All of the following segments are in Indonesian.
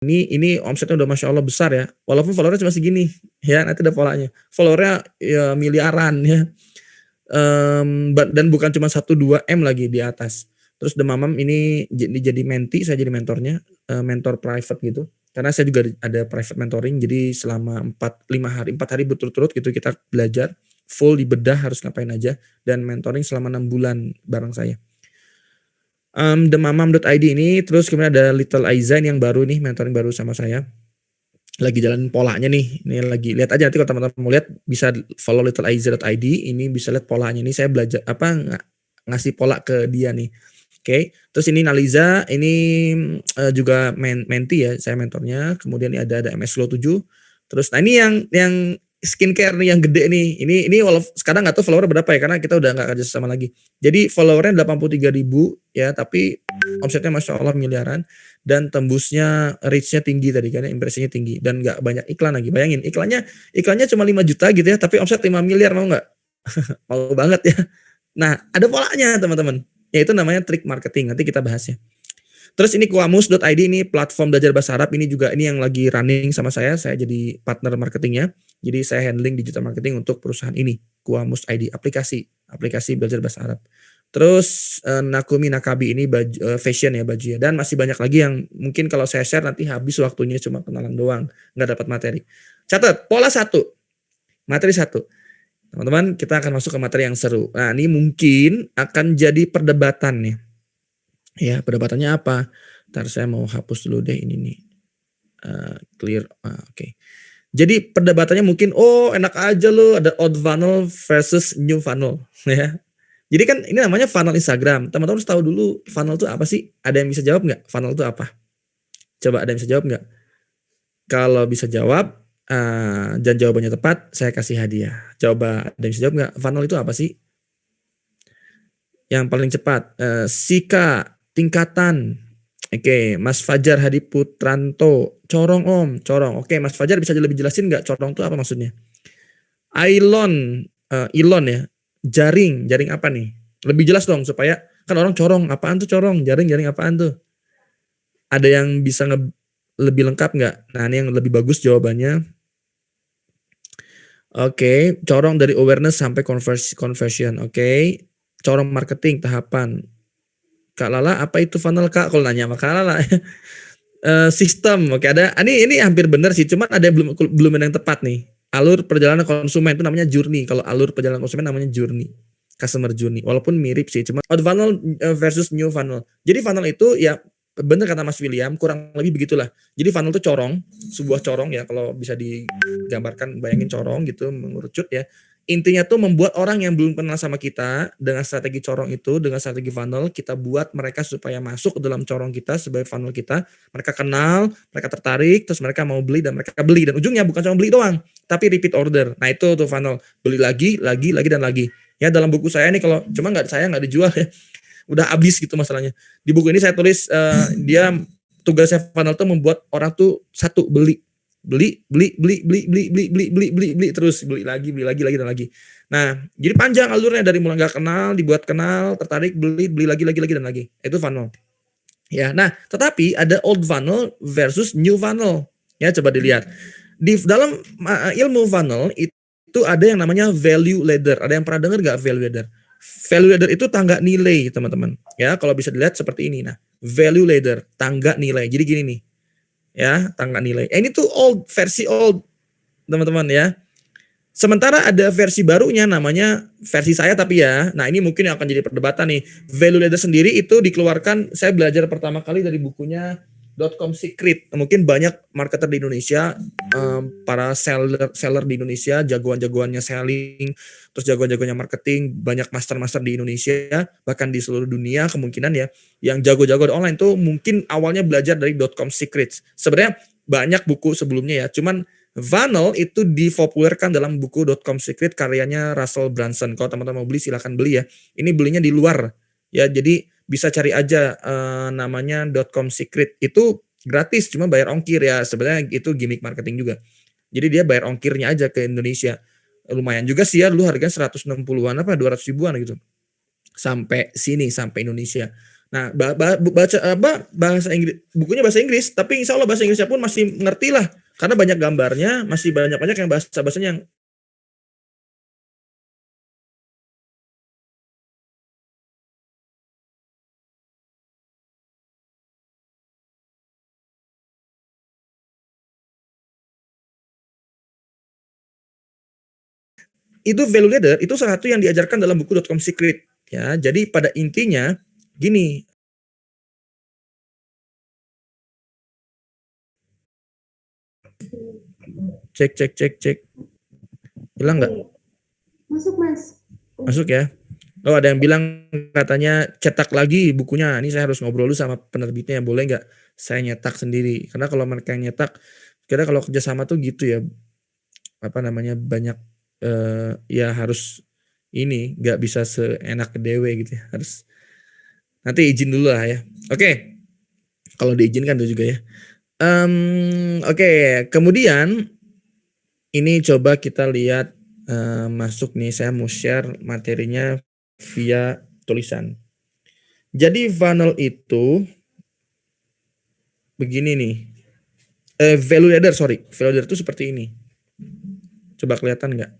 ini omsetnya udah Masya Allah besar ya, walaupun follower-nya cuma segini, ya nanti ada polanya. Follower-nya ya miliaran ya, dan bukan cuma 1, 2 M lagi di atas. Terus The Mamam ini jadi menti, saya jadi mentornya, mentor private gitu. Karena saya juga ada private mentoring, jadi selama 4 hari berturut-turut gitu kita belajar, full dibedah harus ngapain aja, dan mentoring selama 6 bulan bareng saya. TheMamam.id ini, terus kemudian ada Little Aiza yang baru nih, mentoring baru sama saya. Lagi jalan polanya nih, ini lagi lihat aja nanti kalau teman-teman mau lihat bisa follow littleaiza.id, ini bisa lihat polanya nih, saya belajar ngasih pola ke dia nih. Oke, terus ini Naliza, ini juga menti ya, saya mentornya. Kemudian ada MS Glow 7. Terus nah ini yang skincare nih yang gede nih. Ini sekarang nggak tahu follower berapa ya, karena kita udah nggak kerja sama lagi. Jadi followernya 83.000 ya, tapi omsetnya Masya Allah miliaran, dan tembusnya reach-nya tinggi tadi kan, impresinya tinggi, dan nggak banyak iklan lagi. Bayangin iklannya cuma 5 juta gitu ya, tapi omset 5 miliar, mau nggak? Mau banget ya. Nah, ada polanya teman-teman. Yaitu namanya trik marketing. Nanti kita bahas ya. Terus ini Qamus.id, ini platform belajar bahasa Arab, ini juga ini yang lagi running sama saya jadi partner marketingnya. Jadi saya handling digital marketing untuk perusahaan ini, Qamus.id, aplikasi belajar bahasa Arab. Terus Nakumi Nakabi ini fashion ya, baju ya, dan masih banyak lagi yang mungkin kalau saya share nanti habis waktunya, cuma kenalan doang, nggak dapat materi. Catat, pola 1, materi 1. Teman-teman, kita akan masuk ke materi yang seru. Nah, ini mungkin akan jadi perdebatan nih. Ya, perdebatannya apa? Ntar saya mau hapus dulu deh ini nih. Clear. Oke. Jadi perdebatannya mungkin, enak aja loh, ada old funnel versus new funnel. Ya. Jadi kan ini namanya funnel Instagram. Teman-teman harus tahu dulu funnel itu apa sih? Ada yang bisa jawab nggak? Funnel itu apa? Coba ada yang bisa jawab nggak? Kalau bisa jawab, dan jawabannya tepat, saya kasih hadiah. Coba ada yang bisa jawab nggak? Funnel itu apa sih? Yang paling cepat, Sika Tingkatan. Oke, Mas Fajar Hadi Putranto. Corong Om, corong. Oke, Mas Fajar bisa lebih jelasin nggak corong itu apa maksudnya? Ilon ya. Jaring apa nih? Lebih jelas dong supaya kan orang corong, apaan tuh corong? Jaring apaan tuh? Ada yang bisa lebih lengkap nggak? Nah, ini yang lebih bagus jawabannya. Oke, corong dari awareness sampai conversion. Oke, corong marketing tahapan. Kak Lala, apa itu funnel Kak? Kalau nanya sama Kak Lala. Sistem, oke, ada. Ini hampir benar sih, cuman ada yang belum yang tepat nih. Alur perjalanan konsumen itu namanya journey. Kalau alur perjalanan konsumen namanya journey, customer journey. Walaupun mirip sih, cuma old funnel versus new funnel. Jadi funnel itu ya benar kata Mas William, kurang lebih begitulah. Jadi funnel itu corong, sebuah corong ya, kalau bisa digambarkan, bayangin corong gitu mengerucut ya. Intinya tuh membuat orang yang belum kenal sama kita dengan strategi corong itu, dengan strategi funnel, kita buat mereka supaya masuk ke dalam corong kita sebagai funnel kita. Mereka kenal, mereka tertarik, terus mereka mau beli dan mereka beli, dan ujungnya bukan cuma beli doang, tapi repeat order. Nah, itu tuh funnel, beli lagi dan lagi. Ya, dalam buku saya nih, kalau cuma saya nggak dijual ya, udah habis gitu masalahnya. Di buku ini saya tulis dia tugasnya funnel tuh membuat orang tuh satu beli terus beli lagi dan lagi. Nah, jadi panjang alurnya dari mulai nggak kenal, dibuat kenal, tertarik, beli lagi dan lagi. Itu funnel. Ya, nah, tetapi ada old funnel versus new funnel. Ya, coba dilihat. Di dalam ilmu funnel itu ada yang namanya value ladder. Ada yang pernah dengar nggak value ladder? Value ladder itu tangga nilai, teman-teman. Ya, kalau bisa dilihat seperti ini. Nah, value ladder, tangga nilai. Jadi gini nih. Ya, tangga nilai. Ini tuh versi old, teman-teman ya. Sementara ada versi barunya namanya versi saya tapi ya. Nah, ini mungkin yang akan jadi perdebatan nih. Value ladder sendiri itu dikeluarkan, saya belajar pertama kali dari bukunya .com Secret. Mungkin banyak marketer di Indonesia, para seller di Indonesia, jagoan-jagoannya selling, terus jagoan-jagoannya marketing, banyak master-master di Indonesia, bahkan di seluruh dunia kemungkinan ya, yang jago-jago online tuh mungkin awalnya belajar dari .com Secrets. Sebenarnya banyak buku sebelumnya ya, cuman funnel itu dipopulerkan dalam buku .com Secret karyanya Russell Brunson. Kalau teman-teman mau beli silahkan beli ya. Ini belinya di luar ya, jadi bisa cari aja namanya .com Secret, itu gratis, cuma bayar ongkir ya. Sebenarnya itu gimmick marketing juga. Jadi dia bayar ongkirnya aja ke Indonesia. Lumayan juga sih ya, dulu harganya 160-an apa 200 ribuan gitu. Sampai sini, sampai Indonesia. Nah, baca apa bahasa Inggris, bukunya bahasa Inggris, tapi insya Allah bahasa Inggrisnya pun masih ngerti lah, karena banyak gambarnya, masih banyak yang bahasanya yang itu value ladder itu salah satu yang diajarkan dalam buku .com Secret ya. Jadi pada intinya gini, cek hilang nggak? Masuk mas. Masuk ya. Oh, ada yang bilang katanya cetak lagi bukunya. Ini saya harus ngobrol dulu sama penerbitnya, boleh nggak saya nyetak sendiri? Karena kalau mereka yang nyetak, kira kalau kerjasama tuh gitu ya, apa namanya, banyak ya harus ini, nggak bisa seenak dewe gitu ya, harus nanti izin dulu lah ya. Oke, kalau diizinkan tuh juga ya. Oke, kemudian ini coba kita lihat masuk nih, saya mau share materinya via tulisan. Jadi funnel itu begini nih. Value ladder, value ladder itu seperti ini. Coba kelihatan nggak?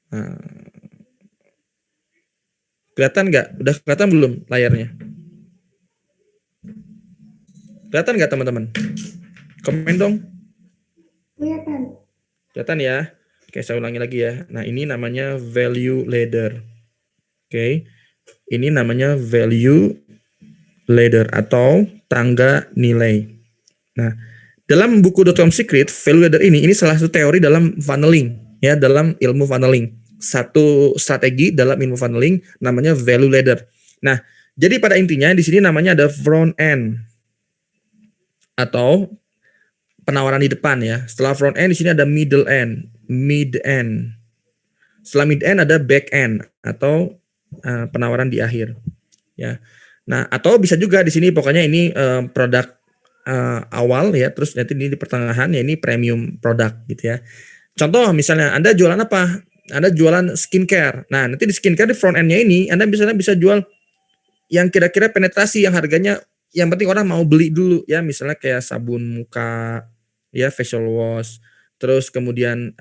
Nah, kelihatan nggak? Udah kelihatan belum layarnya? Kelihatan nggak teman-teman? Komen dong. Kelihatan. Kelihatan ya? Oke, saya ulangi lagi ya. Nah, ini namanya value ladder. Oke. Ini namanya value ladder atau tangga nilai. Nah, dalam buku .com Secret, value ladder ini salah satu teori dalam funneling ya, dalam ilmu funneling. Satu strategi dalam ilmu funneling namanya value ladder. Nah, jadi pada intinya di sini namanya ada front end atau penawaran di depan ya. Setelah front end di sini ada middle end, mid end. Setelah mid end ada back end atau penawaran di akhir ya. Nah, atau bisa juga di sini pokoknya ini produk awal ya, terus nanti ini di pertengahan ya ini premium produk gitu ya. Contoh misalnya Anda jualan apa? Anda jualan skincare. Nah, nanti di skincare di front end-nya ini Anda bisa jual yang kira-kira penetrasi yang harganya yang penting orang mau beli dulu ya, misalnya kayak sabun muka ya, facial wash, terus kemudian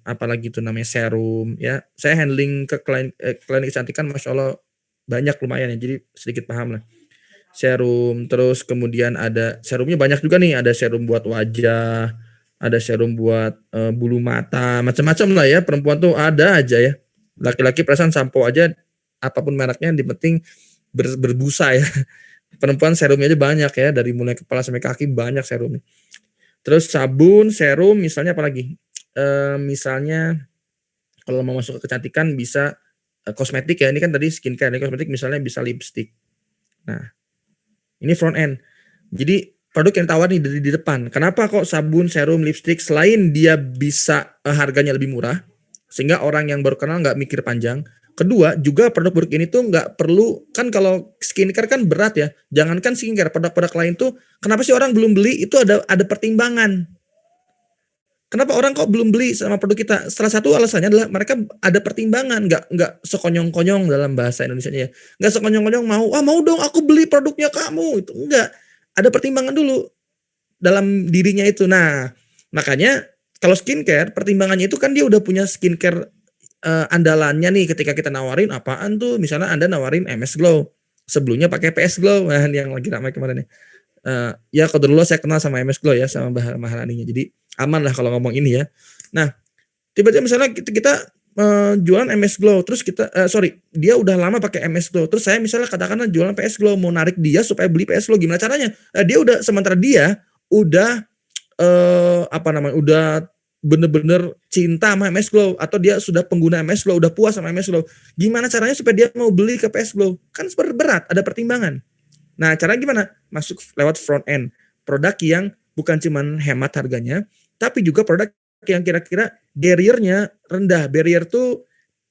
apalagi itu namanya serum ya. Saya handling ke klinik kecantikan Masya Allah banyak lumayan ya, jadi sedikit paham lah. Serum, terus kemudian ada serumnya banyak juga nih, ada serum buat wajah, ada serum buat bulu mata, macam-macam lah ya. Perempuan tuh ada aja ya. Laki-laki perasaan sampo aja apapun mereknya yang penting berbusa ya. Perempuan serumnya aja banyak ya, dari mulai kepala sampai kaki banyak serumnya. Terus sabun, serum, misalnya apa lagi? Misalnya kalau mau masuk ke kecantikan bisa kosmetik ya. Ini kan tadi skincare, ini kosmetik misalnya bisa lipstick. Nah, ini front end. Jadi produk yang tawar nih dari di depan. Kenapa kok sabun, serum, lipstick selain dia bisa harganya lebih murah, sehingga orang yang baru kenal nggak mikir panjang. Kedua, juga produk-produk ini tuh nggak perlu, kan kalau skincare kan berat ya. Jangankan skincare, produk-produk lain tuh kenapa sih orang belum beli? Itu ada pertimbangan. Kenapa orang kok belum beli sama produk kita? Salah satu alasannya adalah mereka ada pertimbangan, nggak sekonyong-konyong dalam bahasa Indonesianya ya. Nggak sekonyong-konyong mau dong aku beli produknya kamu, itu enggak. Ada pertimbangan dulu dalam dirinya itu. Nah, makanya kalau skincare pertimbangannya itu kan dia udah punya skincare andalannya nih, ketika kita nawarin apaan tuh, misalnya Anda nawarin MS Glow, sebelumnya pakai PS Glow, nah yang lagi ramai kemarin ya. Ya kalau dulu saya kenal sama MS Glow ya, sama Mbak Maharaninya, jadi aman lah kalau ngomong ini ya. Nah, tiba-tiba misalnya kita jualan MS Glow, terus kita dia udah lama pakai MS Glow, terus saya misalnya katakanlah jualan PS Glow, mau narik dia supaya beli PS Glow, gimana caranya? Dia udah, sementara dia udah udah bener-bener cinta sama MS Glow, atau dia sudah pengguna MS Glow, udah puas sama MS Glow. Gimana caranya supaya dia mau beli ke PS Glow? Kan berat, ada pertimbangan. Nah, caranya gimana? Masuk lewat front end. Produk yang bukan cuma hemat harganya, tapi juga produk yang kira-kira barrier-nya rendah. Barrier tuh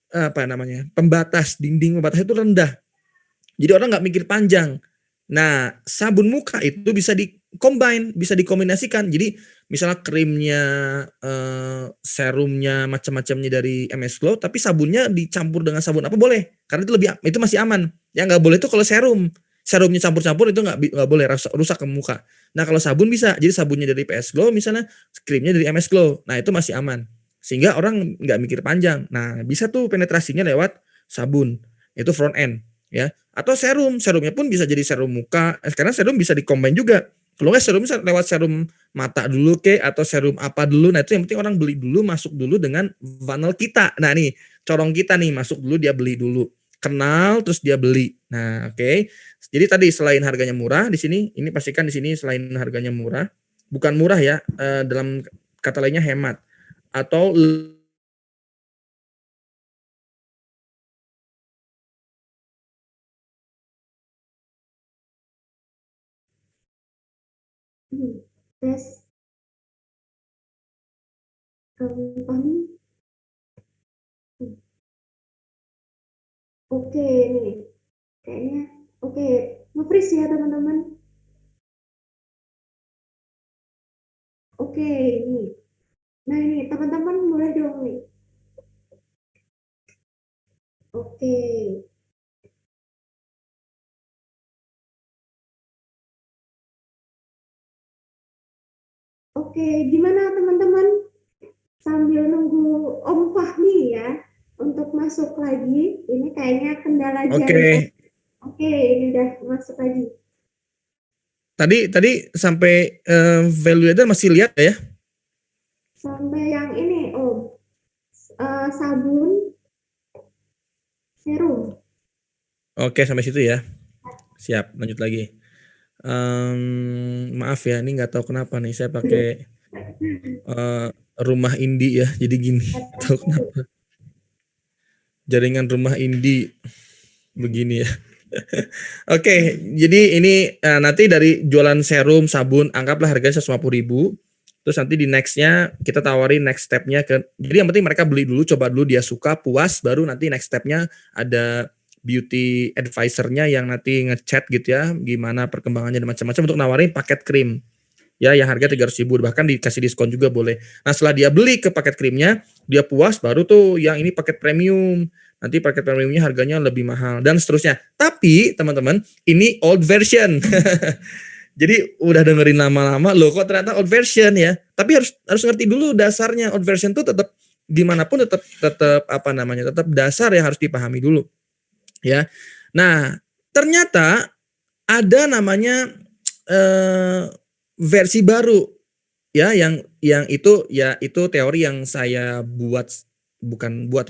apa namanya? Pembatas, dinding pembatas itu rendah. Jadi orang nggak mikir panjang. Nah, sabun muka itu bisa combine, bisa dikombinasikan. Jadi misalnya krimnya, serumnya, macam-macamnya dari MS Glow, tapi sabunnya dicampur dengan sabun apa boleh, karena itu masih aman. Yang nggak boleh itu kalau serumnya campur-campur itu nggak boleh, rusak ke muka. Nah kalau sabun bisa, jadi sabunnya dari PS Glow misalnya, krimnya dari MS Glow, nah itu masih aman. Sehingga orang nggak mikir panjang. Nah bisa tuh penetrasinya lewat sabun, itu front end ya. Atau serumnya pun bisa jadi serum muka, karena serum bisa dikombin juga. Kalau nggak serum bisa lewat serum mata dulu atau serum apa dulu. Nah itu yang penting orang beli dulu, masuk dulu dengan funnel kita. Nah nih corong kita nih, masuk dulu, dia beli dulu, kenal terus dia beli. Nah oke. Jadi tadi selain harganya murah di sini, ini pastikan di sini selain harganya murah, bukan murah ya, dalam kata lainnya hemat atau Tes. Fahmi. Oke nih. Kayaknya oke. Nge-freeze ya teman-teman. Oke ini. Nah ini teman-teman boleh dong nih. Oke. Oke, gimana teman-teman? Sambil nunggu Om Fahmi ya untuk masuk lagi. Ini kayaknya kendala jaringan. Oke, ini udah masuk lagi. Tadi sampai value aja masih lihat ya? Sampai yang ini Om, sabun, serum. Oke, sampai situ ya. Siap, lanjut lagi. Maaf ya, ini nggak tahu kenapa nih saya pakai rumah indie ya, jadi gini. Tahu kenapa? Jaringan rumah indie begini ya. Oke, jadi ini nanti dari jualan serum, sabun, anggaplah harganya 150.000. Terus nanti di nextnya kita tawarin next stepnya jadi yang penting mereka beli dulu, coba dulu, dia suka, puas, baru nanti next stepnya ada beauty advisornya yang nanti ngechat gitu ya, gimana perkembangannya dan macam-macam untuk nawarin paket krim. Ya, yang harga 300.000, bahkan dikasih diskon juga boleh. Nah, setelah dia beli ke paket krimnya, dia puas, baru tuh yang ini paket premium. Nanti paket premiumnya harganya lebih mahal dan seterusnya. Tapi teman-teman, ini old version. Jadi udah dengerin lama-lama, loh kok ternyata old version ya. Tapi harus ngerti dulu dasarnya. Old version tuh tetap gimana pun tetap apa namanya? Tetap dasar yang harus dipahami dulu. Ya. Nah, ternyata ada namanya versi baru ya, yang itu ya, itu teori yang saya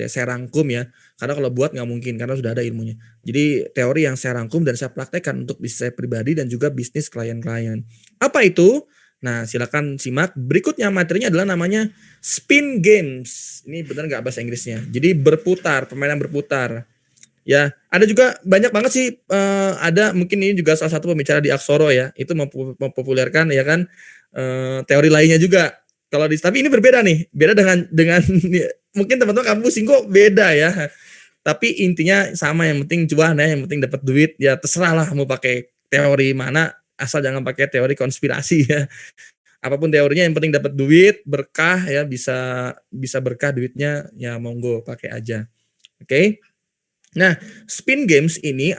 saya rangkum ya, karena kalau buat nggak mungkin karena sudah ada ilmunya. Jadi teori yang saya rangkum dan saya praktekkan untuk bisnis saya pribadi dan juga bisnis klien-klien. Apa itu? Nah, silakan simak. Berikutnya materinya adalah namanya spin games. Ini benar nggak bahasa Inggrisnya? Jadi berputar, permainan berputar. Ya, ada juga banyak banget sih, ada mungkin ini juga salah satu pembicara di Aksoro ya, itu mempopulerkan ya kan, teori lainnya juga. Tapi ini berbeda nih, beda dengan mungkin teman-teman kampus kok beda ya. Tapi intinya sama, yang penting cuan ya, yang penting dapat duit ya, terserah lah mau pakai teori mana, asal jangan pakai teori konspirasi ya. Apapun teorinya yang penting dapat duit, berkah ya, bisa berkah duitnya ya, monggo pakai aja. Oke. Nah, spin games ini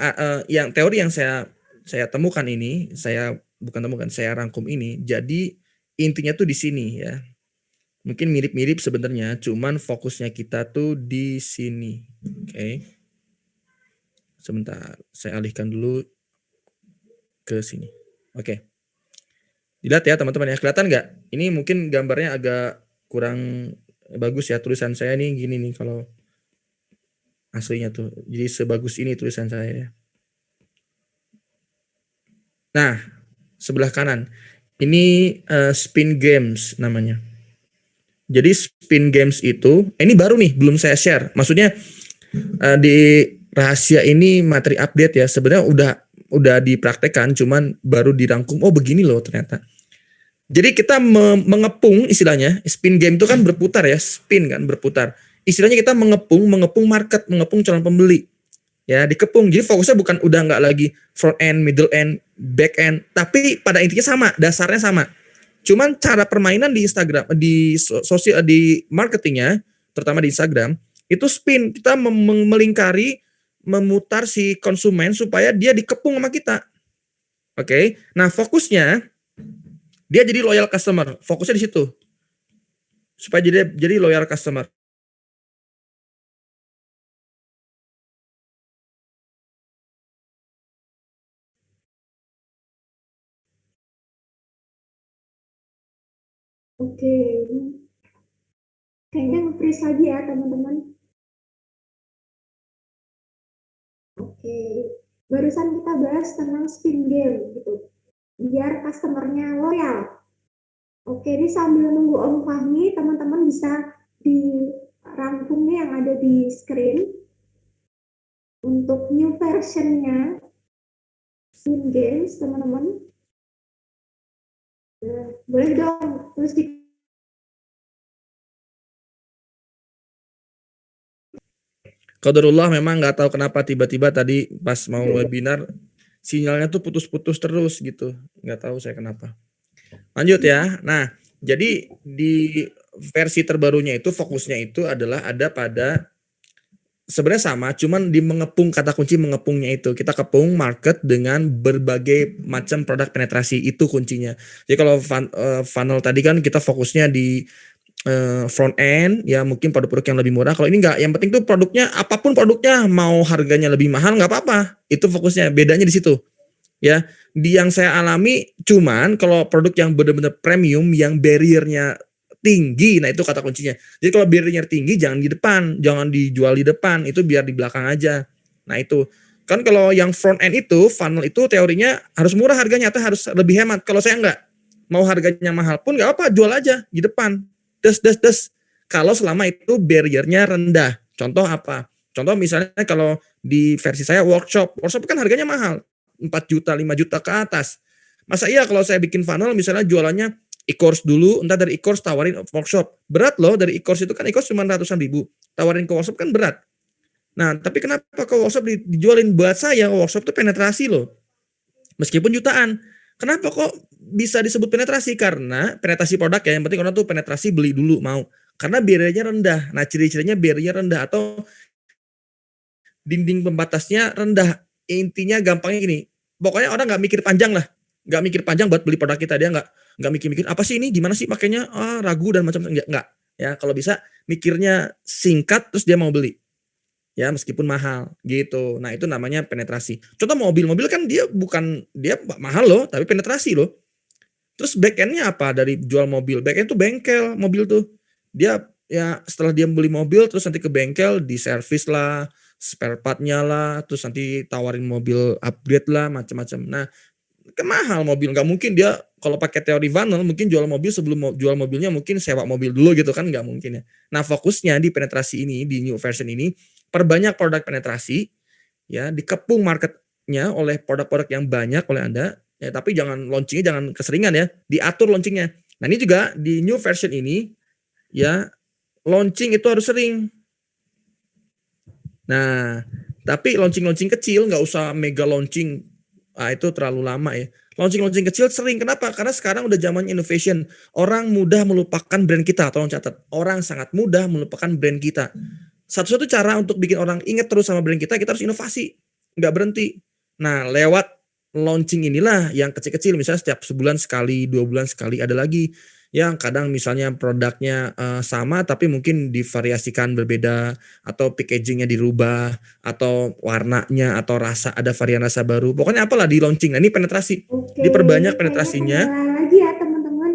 yang teori yang saya temukan ini, saya rangkum ini. Jadi intinya tuh di sini ya. Mungkin mirip-mirip sebenarnya, cuman fokusnya kita tuh di sini. Oke. Sebentar, saya alihkan dulu ke sini. Oke. Dilihat ya teman-teman ya, kelihatan nggak? Ini mungkin gambarnya agak kurang bagus ya, tulisan saya nih gini nih kalau aslinya tuh. Jadi sebagus ini tulisan saya ya. Nah, sebelah kanan. Ini spin games namanya. Jadi spin games itu, ini baru nih, belum saya share. Maksudnya di rahasia ini materi update ya. Sebenarnya udah dipraktekkan, cuman baru dirangkum. Oh begini loh ternyata. Jadi kita mengepung, istilahnya spin game itu kan berputar ya, spin kan berputar. Istilahnya kita mengepung market, mengepung calon pembeli. Ya, dikepung. Jadi fokusnya bukan, udah nggak lagi front end, middle end, back end, tapi pada intinya sama, dasarnya sama. Cuman cara permainan di Instagram, di sosial, di marketingnya, terutama di Instagram, itu spin, kita melingkari, memutar si konsumen supaya dia dikepung sama kita. Oke, nah fokusnya dia jadi loyal customer, fokusnya di situ, supaya jadi loyal customer. Oke, kayaknya nge-freeze lagi ya teman-teman. Oke, barusan kita bahas tentang spin game gitu, biar customernya loyal. Oke, ini sambil nunggu Om Fahmi, teman-teman bisa dirangkumnya yang ada di screen untuk new versionnya spin games, teman-teman. Nah, boleh dong, terus di Qadarullah memang nggak tahu kenapa tiba-tiba tadi pas mau webinar sinyalnya tuh putus-putus terus gitu. Nggak tahu saya kenapa. Lanjut ya. Nah, jadi di versi terbarunya itu fokusnya itu adalah ada pada sebenarnya sama, cuman di mengepung, kata kunci mengepungnya itu. Kita kepung market dengan berbagai macam produk penetrasi, itu kuncinya. Jadi kalau funnel tadi kan kita fokusnya di front end, ya mungkin produk-produk yang lebih murah. Kalau ini enggak, yang penting tuh produknya, apapun produknya, mau harganya lebih mahal nggak apa-apa. Itu fokusnya, bedanya di situ. Ya, di yang saya alami, cuman kalau produk yang benar-benar premium, yang barriernya tinggi, nah itu kata kuncinya. Jadi kalau barriernya tinggi, jangan di depan, jangan dijual di depan, itu biar di belakang aja. Nah itu, kan kalau yang front end itu, funnel itu teorinya harus murah harganya, atau harus lebih hemat. Kalau saya enggak, mau harganya mahal pun nggak apa, jual aja di depan. Des. Kalau selama itu barriernya rendah. Contoh apa? Contoh misalnya kalau di versi saya workshop kan harganya mahal. 4 juta, 5 juta ke atas. Masa iya kalau saya bikin funnel misalnya jualannya e-course dulu, entar dari e-course tawarin workshop. Berat loh, dari e-course itu kan e-course cuma ratusan ribu. Tawarin ke workshop kan berat. Nah, tapi kenapa ke workshop dijualin? Buat saya workshop itu penetrasi loh. Meskipun jutaan. Kenapa kok bisa disebut penetrasi? Karena penetrasi produk ya, yang penting orang tuh penetrasi beli dulu mau. Karena barriernya rendah. Nah, ciri-cirinya barrier rendah atau dinding pembatasnya rendah. Intinya gampangnya gini, pokoknya orang nggak mikir panjang lah, nggak mikir panjang buat beli produk kita. Dia nggak mikir-mikir apa sih ini, gimana sih makanya, ragu dan macam nggak ya. Kalau bisa mikirnya singkat terus dia mau beli ya, meskipun mahal gitu. Nah itu namanya penetrasi. Contoh mobil kan dia mahal loh, tapi penetrasi loh. Terus back endnya apa dari jual mobil? Back end tuh bengkel mobil tuh. Dia ya setelah dia beli mobil terus nanti ke bengkel diservis lah, spare partnya lah, terus nanti tawarin mobil upgrade lah, macam-macam. Nah, kan mahal mobil, nggak mungkin dia kalau pakai teori funnel mungkin jual mobil sebelum jual mobilnya mungkin sewa mobil dulu gitu kan, nggak mungkin ya. Nah, fokusnya di penetrasi ini, di new version ini, perbanyak produk penetrasi, ya dikepung marketnya oleh produk-produk yang banyak oleh Anda, ya tapi jangan launchingnya jangan keseringan ya, diatur launchingnya. Nah ini juga di new version ini, ya launching itu harus sering. Nah, tapi launching kecil, nggak usah mega launching. Itu terlalu lama ya. Launching kecil sering. Kenapa? Karena sekarang udah zaman innovation. Orang mudah melupakan brand kita. Tolong catat. Orang sangat mudah melupakan brand kita. Satu-satu cara untuk bikin orang ingat terus sama brand kita harus inovasi. Nggak berhenti. Nah, lewat launching inilah yang kecil-kecil. Misalnya setiap sebulan sekali, 2 bulan sekali ada lagi. Yang kadang misalnya produknya sama tapi mungkin divariasikan berbeda, atau packagingnya dirubah, atau warnanya, atau rasa, ada varian rasa baru. Pokoknya apalah di launching. Nah ini penetrasi. Oke, Diperbanyak kayaknya penetrasinya. kendala lagi ya teman-teman.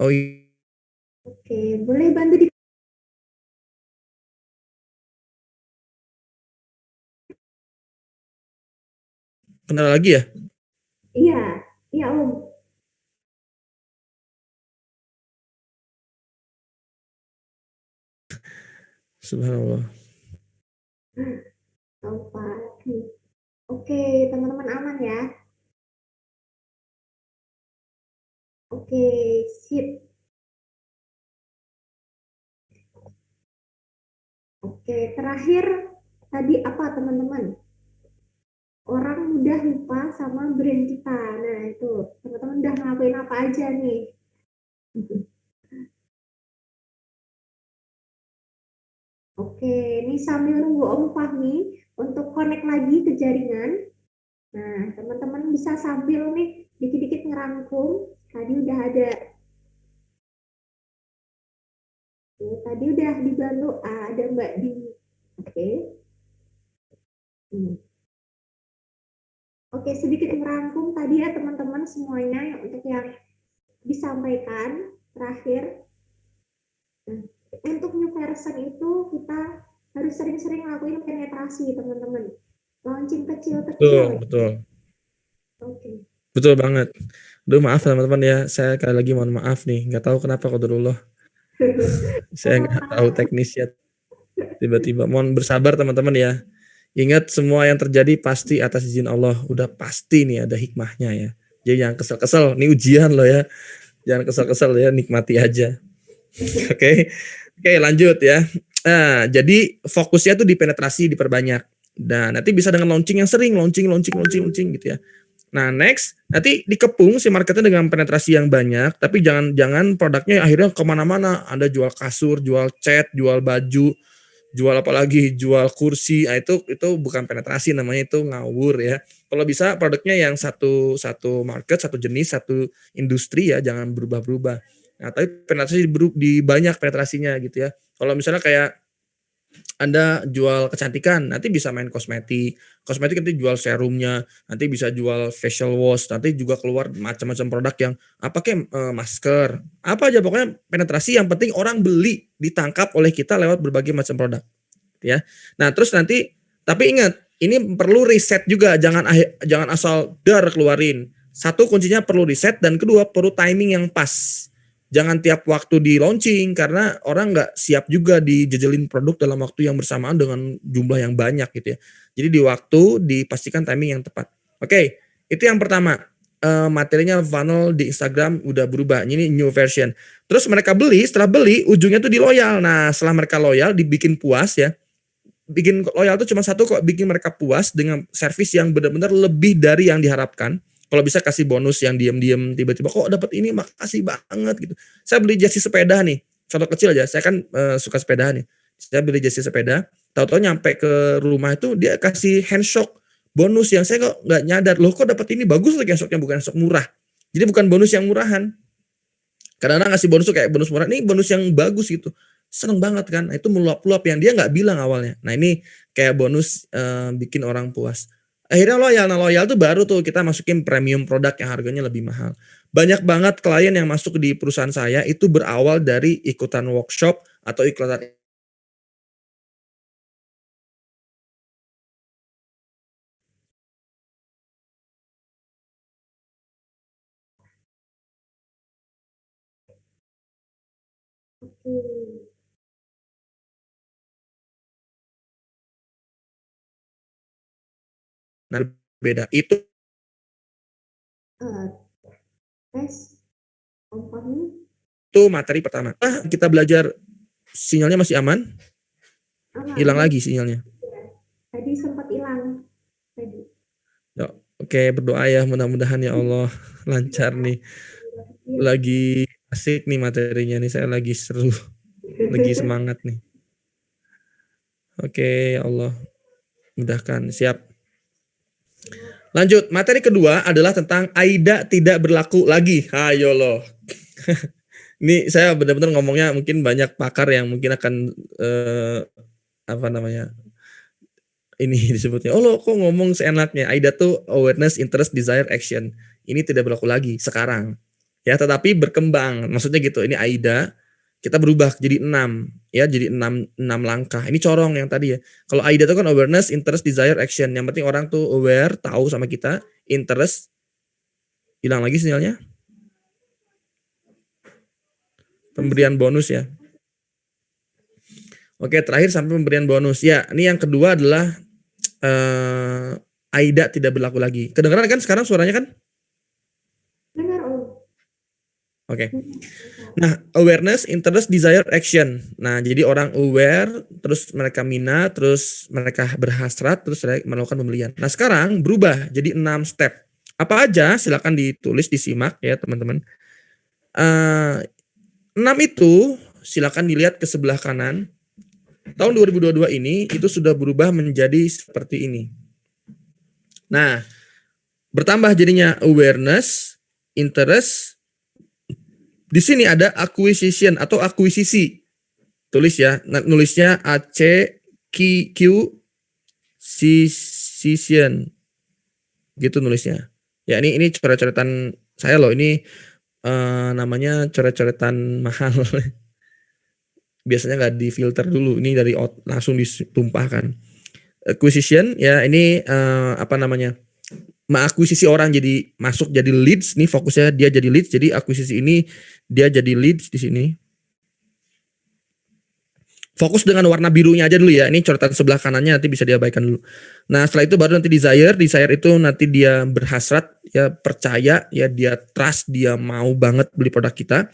Oh iya, Oke, boleh bantu di kendala lagi ya? iya, iya Om. Subhanallah. Lupa. Oke, teman-teman aman ya. Oke, sip. Oke, terakhir tadi apa teman-teman? orang mudah lupa sama brand kita. Nah, itu teman-teman udah ngelakuin apa aja nih? Oke, ini sambil nunggu Om Fahmi untuk connect lagi ke jaringan. Nah, teman-teman bisa sambil nih dikit-dikit ngerangkum. Tadi udah ada, tadi udah dibantu ada Mbak Di. Oke. Hmm. Oke, sedikit merangkum tadi ya teman-teman semuanya untuk yang disampaikan terakhir. Nah, untuk new version itu kita harus sering-sering lakuin penetrasi teman-teman. Launching Betul, kecil-kecil. betul. Oke. Betul banget. Duh, maaf teman-teman ya, saya kali lagi mohon maaf nih, nggak tahu kenapa qadarullah. Saya nggak tahu teknisnya. Tiba-tiba mohon bersabar teman-teman ya. Ingat semua yang terjadi pasti atas izin Allah. Udah pasti nih ada hikmahnya ya. Jadi jangan kesel-kesel, ini ujian loh ya. Jangan kesel-kesel ya, nikmati aja. Oke. Oke, lanjut ya. Nah, jadi fokusnya tuh di penetrasi diperbanyak. Dan nanti bisa dengan launching yang sering, launching gitu ya. Nah, next, nanti dikepung si marketnya dengan penetrasi yang banyak, tapi jangan produknya akhirnya kemana-mana. Anda jual kasur, jual cat, jual baju, jual apa lagi, jual kursi. Nah, itu bukan penetrasi, namanya itu ngawur ya. Kalau bisa produknya yang satu market, satu jenis, satu industri ya, jangan berubah-berubah. Nah, tapi penetrasi di banyak penetrasinya gitu ya. Kalau misalnya kayak Anda jual kecantikan, nanti bisa main kosmetik. Kosmetik nanti jual serumnya, nanti bisa jual facial wash, nanti juga keluar macam-macam produk yang apa kayak masker, apa aja pokoknya penetrasi yang penting orang beli, ditangkap oleh kita lewat berbagai macam produk, ya. Nah, terus nanti tapi ingat, ini perlu riset juga, jangan asal dar keluarin. Satu kuncinya perlu riset dan kedua perlu timing yang pas. Jangan tiap waktu di launching karena orang nggak siap juga dijejelin produk dalam waktu yang bersamaan dengan jumlah yang banyak gitu ya. Jadi di waktu dipastikan timing yang tepat. Oke, itu yang pertama. Materinya funnel di Instagram udah berubah. Ini new version. Terus mereka beli, setelah beli ujungnya tuh di loyal. Nah, setelah mereka loyal dibikin puas ya. Bikin loyal tuh cuma satu kok, bikin mereka puas dengan servis yang benar-benar lebih dari yang diharapkan. Kalau bisa kasih bonus yang diem-diem tiba-tiba kok dapat ini makasih banget gitu. Saya beli jersey sepeda nih, contoh kecil aja. Saya kan suka sepeda nih. Saya beli jersey sepeda, tahu-tahu nyampe ke rumah itu dia kasih handshock bonus yang saya kok nggak nyadar loh kok dapat ini bagus lagi handshocknya bukan handshock murah. Jadi bukan bonus yang murahan. Kadang-kadang ngasih bonus tuh kayak bonus murah, ini bonus yang bagus gitu. Seneng banget kan, itu meluap-luap yang dia nggak bilang awalnya. Nah ini kayak bonus bikin orang puas. Akhirnya loyal, nah loyal tuh baru tuh kita masukin premium produk yang harganya lebih mahal. Banyak banget klien yang masuk di perusahaan saya itu berawal dari ikutan workshop atau ikutan. Oke. Nah beda itu Uh, tes Om Fahmi. materi pertama. Kita belajar sinyalnya masih aman, hilang lagi sinyalnya. Tadi sempat hilang tadi. Ya, oke, berdoa ya mudah-mudahan ya Allah lancar nih. Lagi asik nih materinya nih, saya lagi seru, lagi semangat nih. Oke, ya Allah mudahkan. Siap. Lanjut, materi kedua adalah tentang AIDA tidak berlaku lagi. Ayo loh. Ini saya benar-benar ngomongnya mungkin banyak pakar yang mungkin akan apa namanya? Ini disebutnya. Oh lo kok ngomong seenaknya. AIDA tuh awareness, interest, desire, action. Ini tidak berlaku lagi sekarang. Ya, tetapi berkembang. Maksudnya gitu. Ini AIDA kita berubah jadi 6 ya, jadi 6 langkah. Ini corong yang tadi ya. Kalau AIDA itu kan awareness, interest, desire, action. Yang penting orang tuh aware, tahu sama kita, interest. Hilang lagi sinyalnya. Pemberian bonus ya. Oke, terakhir sampai pemberian bonus. Ya, ini yang kedua adalah AIDA tidak berlaku lagi. Kedengeran kan sekarang suaranya kan? Dengar Om. Oke. Misal. Nah, awareness, interest, desire, action. Nah, jadi orang aware, terus mereka minat, terus mereka berhasrat, terus melakukan pembelian. Nah, sekarang berubah jadi 6 step. Apa aja? Silakan ditulis, disimak ya teman-teman. 6 itu silakan dilihat ke sebelah kanan. Tahun 2022 ini itu sudah berubah menjadi seperti ini. Nah, bertambah jadinya awareness, interest. Di sini ada acquisition atau akuisisi. Tulis ya, nulisnya ACQ Acquisition. Gitu nulisnya. Ya ini coret-coretan saya loh, ini namanya coret-coretan mahal. Biasanya nggak difilter dulu, ini dari langsung ditumpahkan. Acquisition ya ini apa namanya? Mengakuisisi orang jadi masuk jadi leads nih, fokusnya dia jadi leads, jadi akuisisi ini dia jadi leads di sini. Fokus dengan warna birunya aja dulu ya, ini coretan sebelah kanannya nanti bisa diabaikan dulu. Nah setelah itu baru nanti desire itu nanti dia berhasrat ya, percaya ya, dia trust, dia mau banget beli produk kita.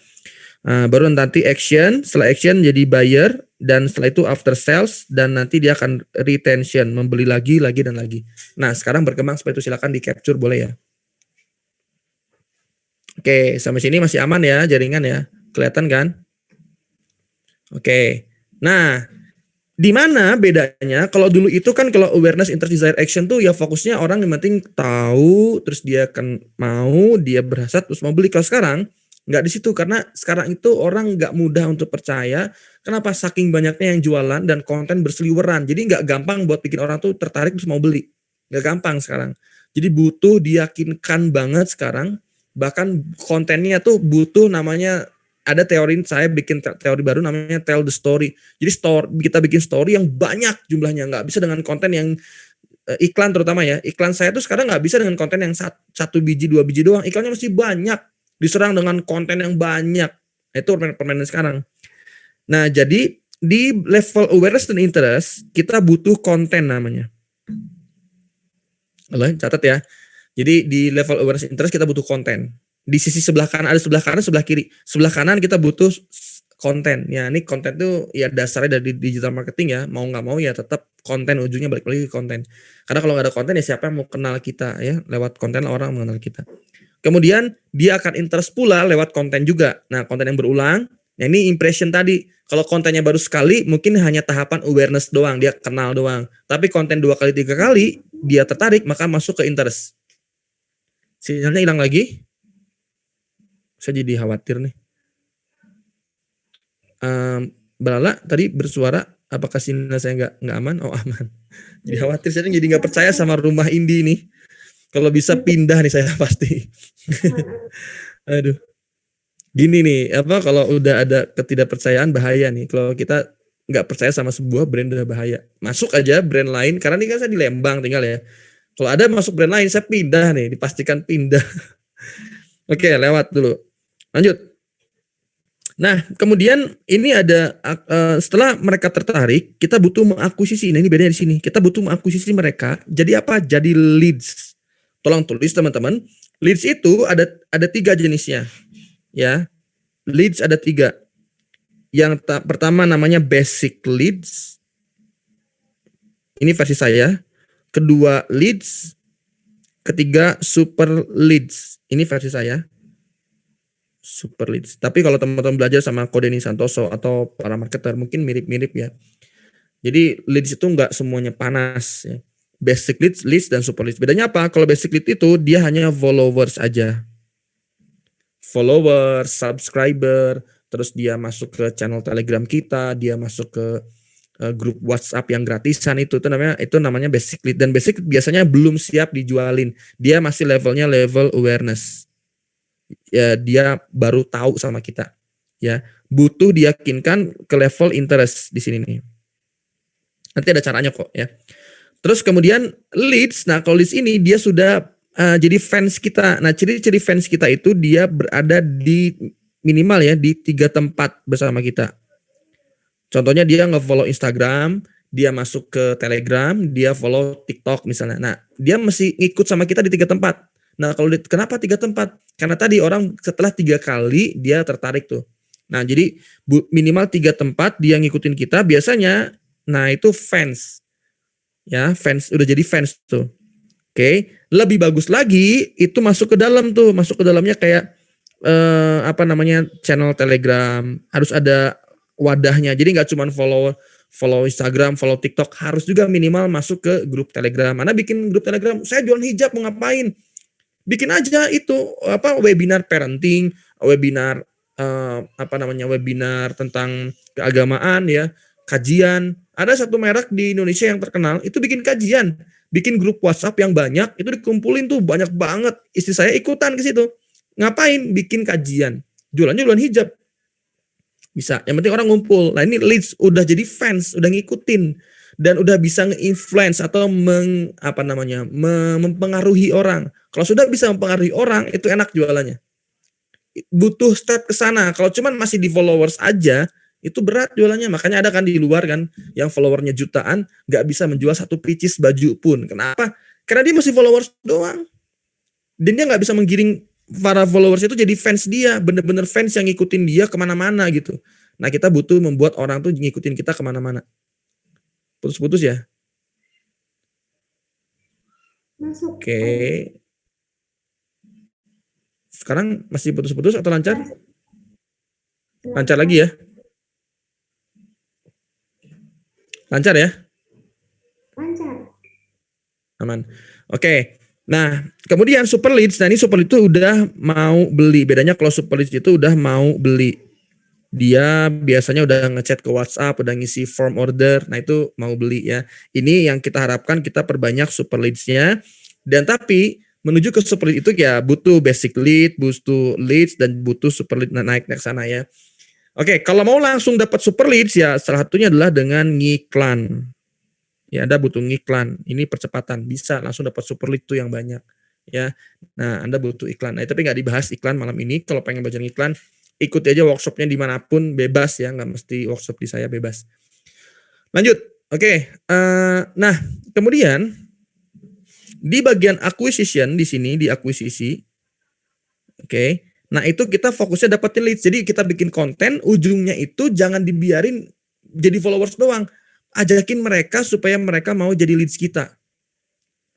Baru nanti action, setelah action jadi buyer, dan setelah itu after sales, dan nanti dia akan retention, membeli lagi dan lagi. Nah sekarang berkembang seperti itu, silakan di capture boleh ya. Oke, sampai sini masih aman ya jaringan ya, kelihatan kan? Oke, nah di mana bedanya? Kalau dulu itu kan kalau awareness, interest, desire, action tuh ya fokusnya orang yang penting tahu, terus dia akan mau, dia berhasrat terus mau beli. Kalau sekarang nggak di situ, karena sekarang itu orang nggak mudah untuk percaya. Kenapa? Saking banyaknya yang jualan dan konten berseliweran. Jadi nggak gampang buat bikin orang tuh tertarik terus mau beli. Nggak gampang sekarang. Jadi butuh diyakinkan banget sekarang. Bahkan kontennya tuh butuh namanya, ada teori, saya bikin teori baru namanya tell the story. Jadi kita bikin story yang banyak jumlahnya. Nggak bisa dengan konten yang iklan terutama ya. Iklan saya tuh sekarang nggak bisa dengan konten yang 1 biji 2 biji doang. Iklannya mesti banyak. Diserang dengan konten yang banyak. Itu permainan sekarang. Nah, jadi di level awareness dan interest, kita butuh konten namanya. Halo, catat ya. Jadi di level awareness interest kita butuh konten. Di sisi sebelah kanan, ada sebelah kanan, sebelah kiri. Sebelah kanan kita butuh konten. Ya, ini konten tuh ya dasarnya dari digital marketing ya. Mau nggak mau ya tetap konten, ujungnya balik lagi ke konten. Karena kalau nggak ada konten ya siapa yang mau kenal kita ya? Lewat konten orang mengenal kita. Kemudian dia akan interest pula lewat konten juga. Nah, konten yang berulang. Nah, ini impression tadi. Kalau kontennya baru sekali, mungkin hanya tahapan awareness doang, dia kenal doang. Tapi konten 2 kali 3 kali, dia tertarik, maka masuk ke interest. Sinyalnya hilang lagi. Saya jadi khawatir nih. Balala tadi bersuara, apakah sinyal saya nggak aman? Oh aman. Jadi khawatir, saya jadi nggak percaya sama rumah Indi nih. Kalau bisa pindah nih saya pasti. Aduh. Gini nih, kalau udah ada ketidakpercayaan bahaya nih. Kalau kita nggak percaya sama sebuah brand udah bahaya. Masuk aja brand lain, karena ini kan saya di Lembang tinggal ya. Kalau ada masuk brand lain, saya pindah nih, dipastikan pindah. Oke, lewat dulu. Lanjut. Nah, kemudian ini ada setelah mereka tertarik, kita butuh mengakuisisi. Nah, ini bedanya di sini. Kita butuh mengakuisisi mereka. Jadi apa? Jadi leads. Tolong tulis teman-teman. Leads itu ada 3 jenisnya. Ya. Leads ada 3. Yang pertama namanya basic leads. Ini versi saya. Kedua leads. Ketiga super leads. Ini versi saya. Super leads. Tapi kalau teman-teman belajar sama Kodeni Santoso atau para marketer mungkin mirip-mirip ya. Jadi leads itu nggak semuanya panas ya. Basic leads dan super leads. Bedanya apa? Kalau basic lead itu dia hanya followers aja. Followers, subscriber, terus dia masuk ke channel Telegram kita, dia masuk ke grup WhatsApp yang gratisan, itu namanya basic lead. Dan basic lead biasanya belum siap dijualin. Dia masih levelnya level awareness. Ya, dia baru tahu sama kita. Ya, butuh diyakinkan ke level interest di sini nih. Nanti ada caranya kok ya. Terus kemudian leads. Nah, kalau leads ini dia sudah jadi fans kita. Nah, ciri-ciri fans kita itu dia berada di minimal ya di 3 tempat bersama kita. Contohnya dia nge-follow Instagram, dia masuk ke Telegram, dia follow TikTok misalnya. Nah, dia mesti ngikut sama kita di 3 tempat. Nah, kalau kenapa 3 tempat? Karena tadi orang setelah 3 kali dia tertarik tuh. Nah, jadi minimal 3 tempat dia ngikutin kita biasanya, nah itu fans. Ya, fans udah jadi fans tuh. Oke, lebih bagus lagi itu masuk ke dalam tuh, masuk ke dalamnya kayak apa namanya, channel Telegram, harus ada wadahnya. Jadi nggak cuma follow Instagram, follow TikTok, harus juga minimal masuk ke grup Telegram. Mana bikin grup Telegram, saya jualan hijab mau ngapain? Bikin aja itu apa, webinar parenting, webinar apa namanya, webinar tentang keagamaan ya, kajian. Ada satu merek di Indonesia yang terkenal itu bikin kajian, bikin grup WhatsApp yang banyak, itu dikumpulin tuh banyak banget. Istri saya ikutan ke situ. Ngapain? Bikin kajian. Jualannya jualan hijab. Bisa. Yang penting orang ngumpul. Nah, ini leads udah jadi fans, udah ngikutin dan udah bisa nge-influence atau mempengaruhi orang. Kalau sudah bisa mempengaruhi orang, itu enak jualannya. Butuh step ke sana. Kalau cuman masih di followers aja, itu berat jualannya. Makanya ada kan di luar kan yang followernya jutaan, nggak bisa menjual satu pieces baju pun. Kenapa? Karena dia masih followers doang. Dan dia nggak bisa menggiring para followers itu jadi fans dia, bener-bener fans yang ngikutin dia kemana-mana gitu. Nah, kita butuh membuat orang tuh ngikutin kita kemana-mana. Putus-putus ya? Masuk. Oke. Sekarang masih putus-putus atau lancar? Lancar lagi ya? Lancar ya? Lancar. Aman. Oke. Nah, kemudian super leads. Nah, ini super leads itu udah mau beli. Bedanya kalau super leads itu udah mau beli. Dia biasanya udah ngechat ke WhatsApp, udah ngisi form order. Nah, itu mau beli ya. Ini yang kita harapkan, kita perbanyak super leads-nya. Dan tapi menuju ke super lead itu ya butuh basic lead, butuh leads, dan butuh super lead naik ke sana ya. Oke, kalau mau langsung dapat super leads ya salah satunya adalah dengan ngiklan. Ya, Anda butuh ngiklan. Ini percepatan, bisa langsung dapat super lead tuh yang banyak. Ya, nah Anda butuh iklan. Nah, tapi nggak dibahas iklan malam ini. Kalau pengen belajar iklan, ikuti aja workshopnya dimanapun, bebas ya, nggak mesti workshop di saya, bebas. Lanjut, oke. Nah, kemudian di bagian acquisition di sini di akuisisi, oke. Nah, itu kita fokusnya dapetin leads. Jadi kita bikin konten, ujungnya itu jangan dibiarin jadi followers doang. Ajakin mereka supaya mereka mau jadi leads kita.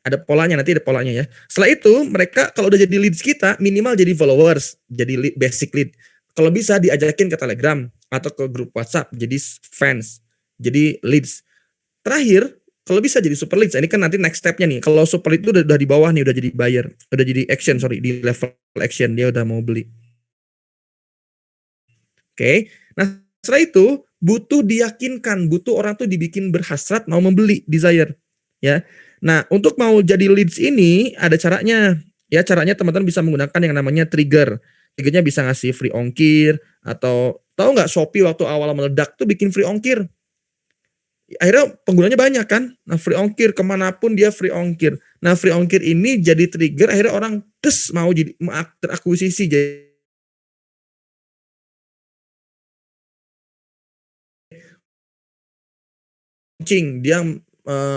Ada polanya, nanti ada polanya ya. Setelah itu mereka kalau udah jadi leads kita, minimal jadi followers, jadi lead, basic lead. Kalau bisa diajakin ke Telegram atau ke grup WhatsApp, jadi fans, jadi leads. Terakhir, kalau bisa jadi super leads. Ini kan nanti next stepnya nih. Kalau super lead itu udah di bawah nih, udah jadi buyer, udah jadi action, di level action, dia udah mau beli. Oke. Nah, setelah itu butuh diyakinkan, butuh orang tuh dibikin berhasrat mau membeli, desire, ya. Nah, untuk mau jadi leads ini ada caranya. Ya, caranya teman-teman bisa menggunakan yang namanya trigger. Triggernya bisa ngasih free ongkir atau tahu nggak Shopee waktu awal meledak tuh bikin free ongkir. Akhirnya penggunanya banyak kan. Nah, free ongkir kemanapun dia free ongkir. Nah, free ongkir ini jadi trigger akhirnya orang mau jadi terakuisisi jadi dia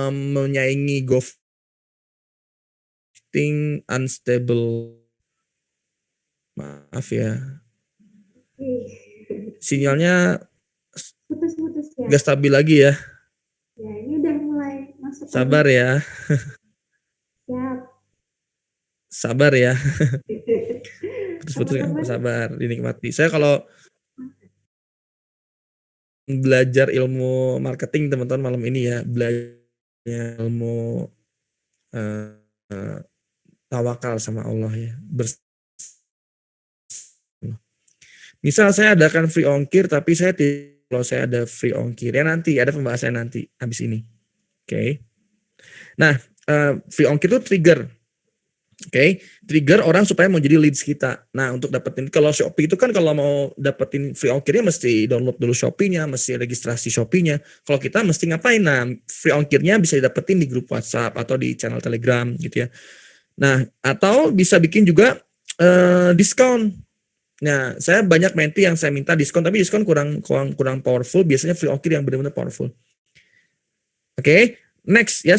menyaingi GoFing unstable. Maaf ya. Sinyalnya Putus-putus ya. Gak stabil lagi ya. Ya, ini udah mulai masuk. Sabar ya. Siap. Sabar ya. Putus-putus kan, sabar, dinikmati. Saya kalau belajar ilmu marketing teman-teman malam ini ya, belajar ilmu tawakal sama Allah ya. Misal saya adakan free ongkir tapi saya kalau saya ada free ongkir ya, nanti ada pembahasan nanti habis ini. Oke. Nah, free ongkir itu trigger. Oke, trigger orang supaya mau jadi leads kita. Nah, untuk dapetin, kalau Shopee itu kan kalau mau dapetin free ongkirnya mesti download dulu Shopee-nya, mesti registrasi Shopee-nya. Kalau kita mesti ngapain? Nah, free ongkirnya bisa didapetin di grup WhatsApp atau di channel Telegram gitu ya. Nah, atau bisa bikin juga diskon. Nah, saya banyak menti yang saya minta diskon, tapi diskon kurang powerful. Biasanya free ongkir yang benar-benar powerful. Oke. Next ya,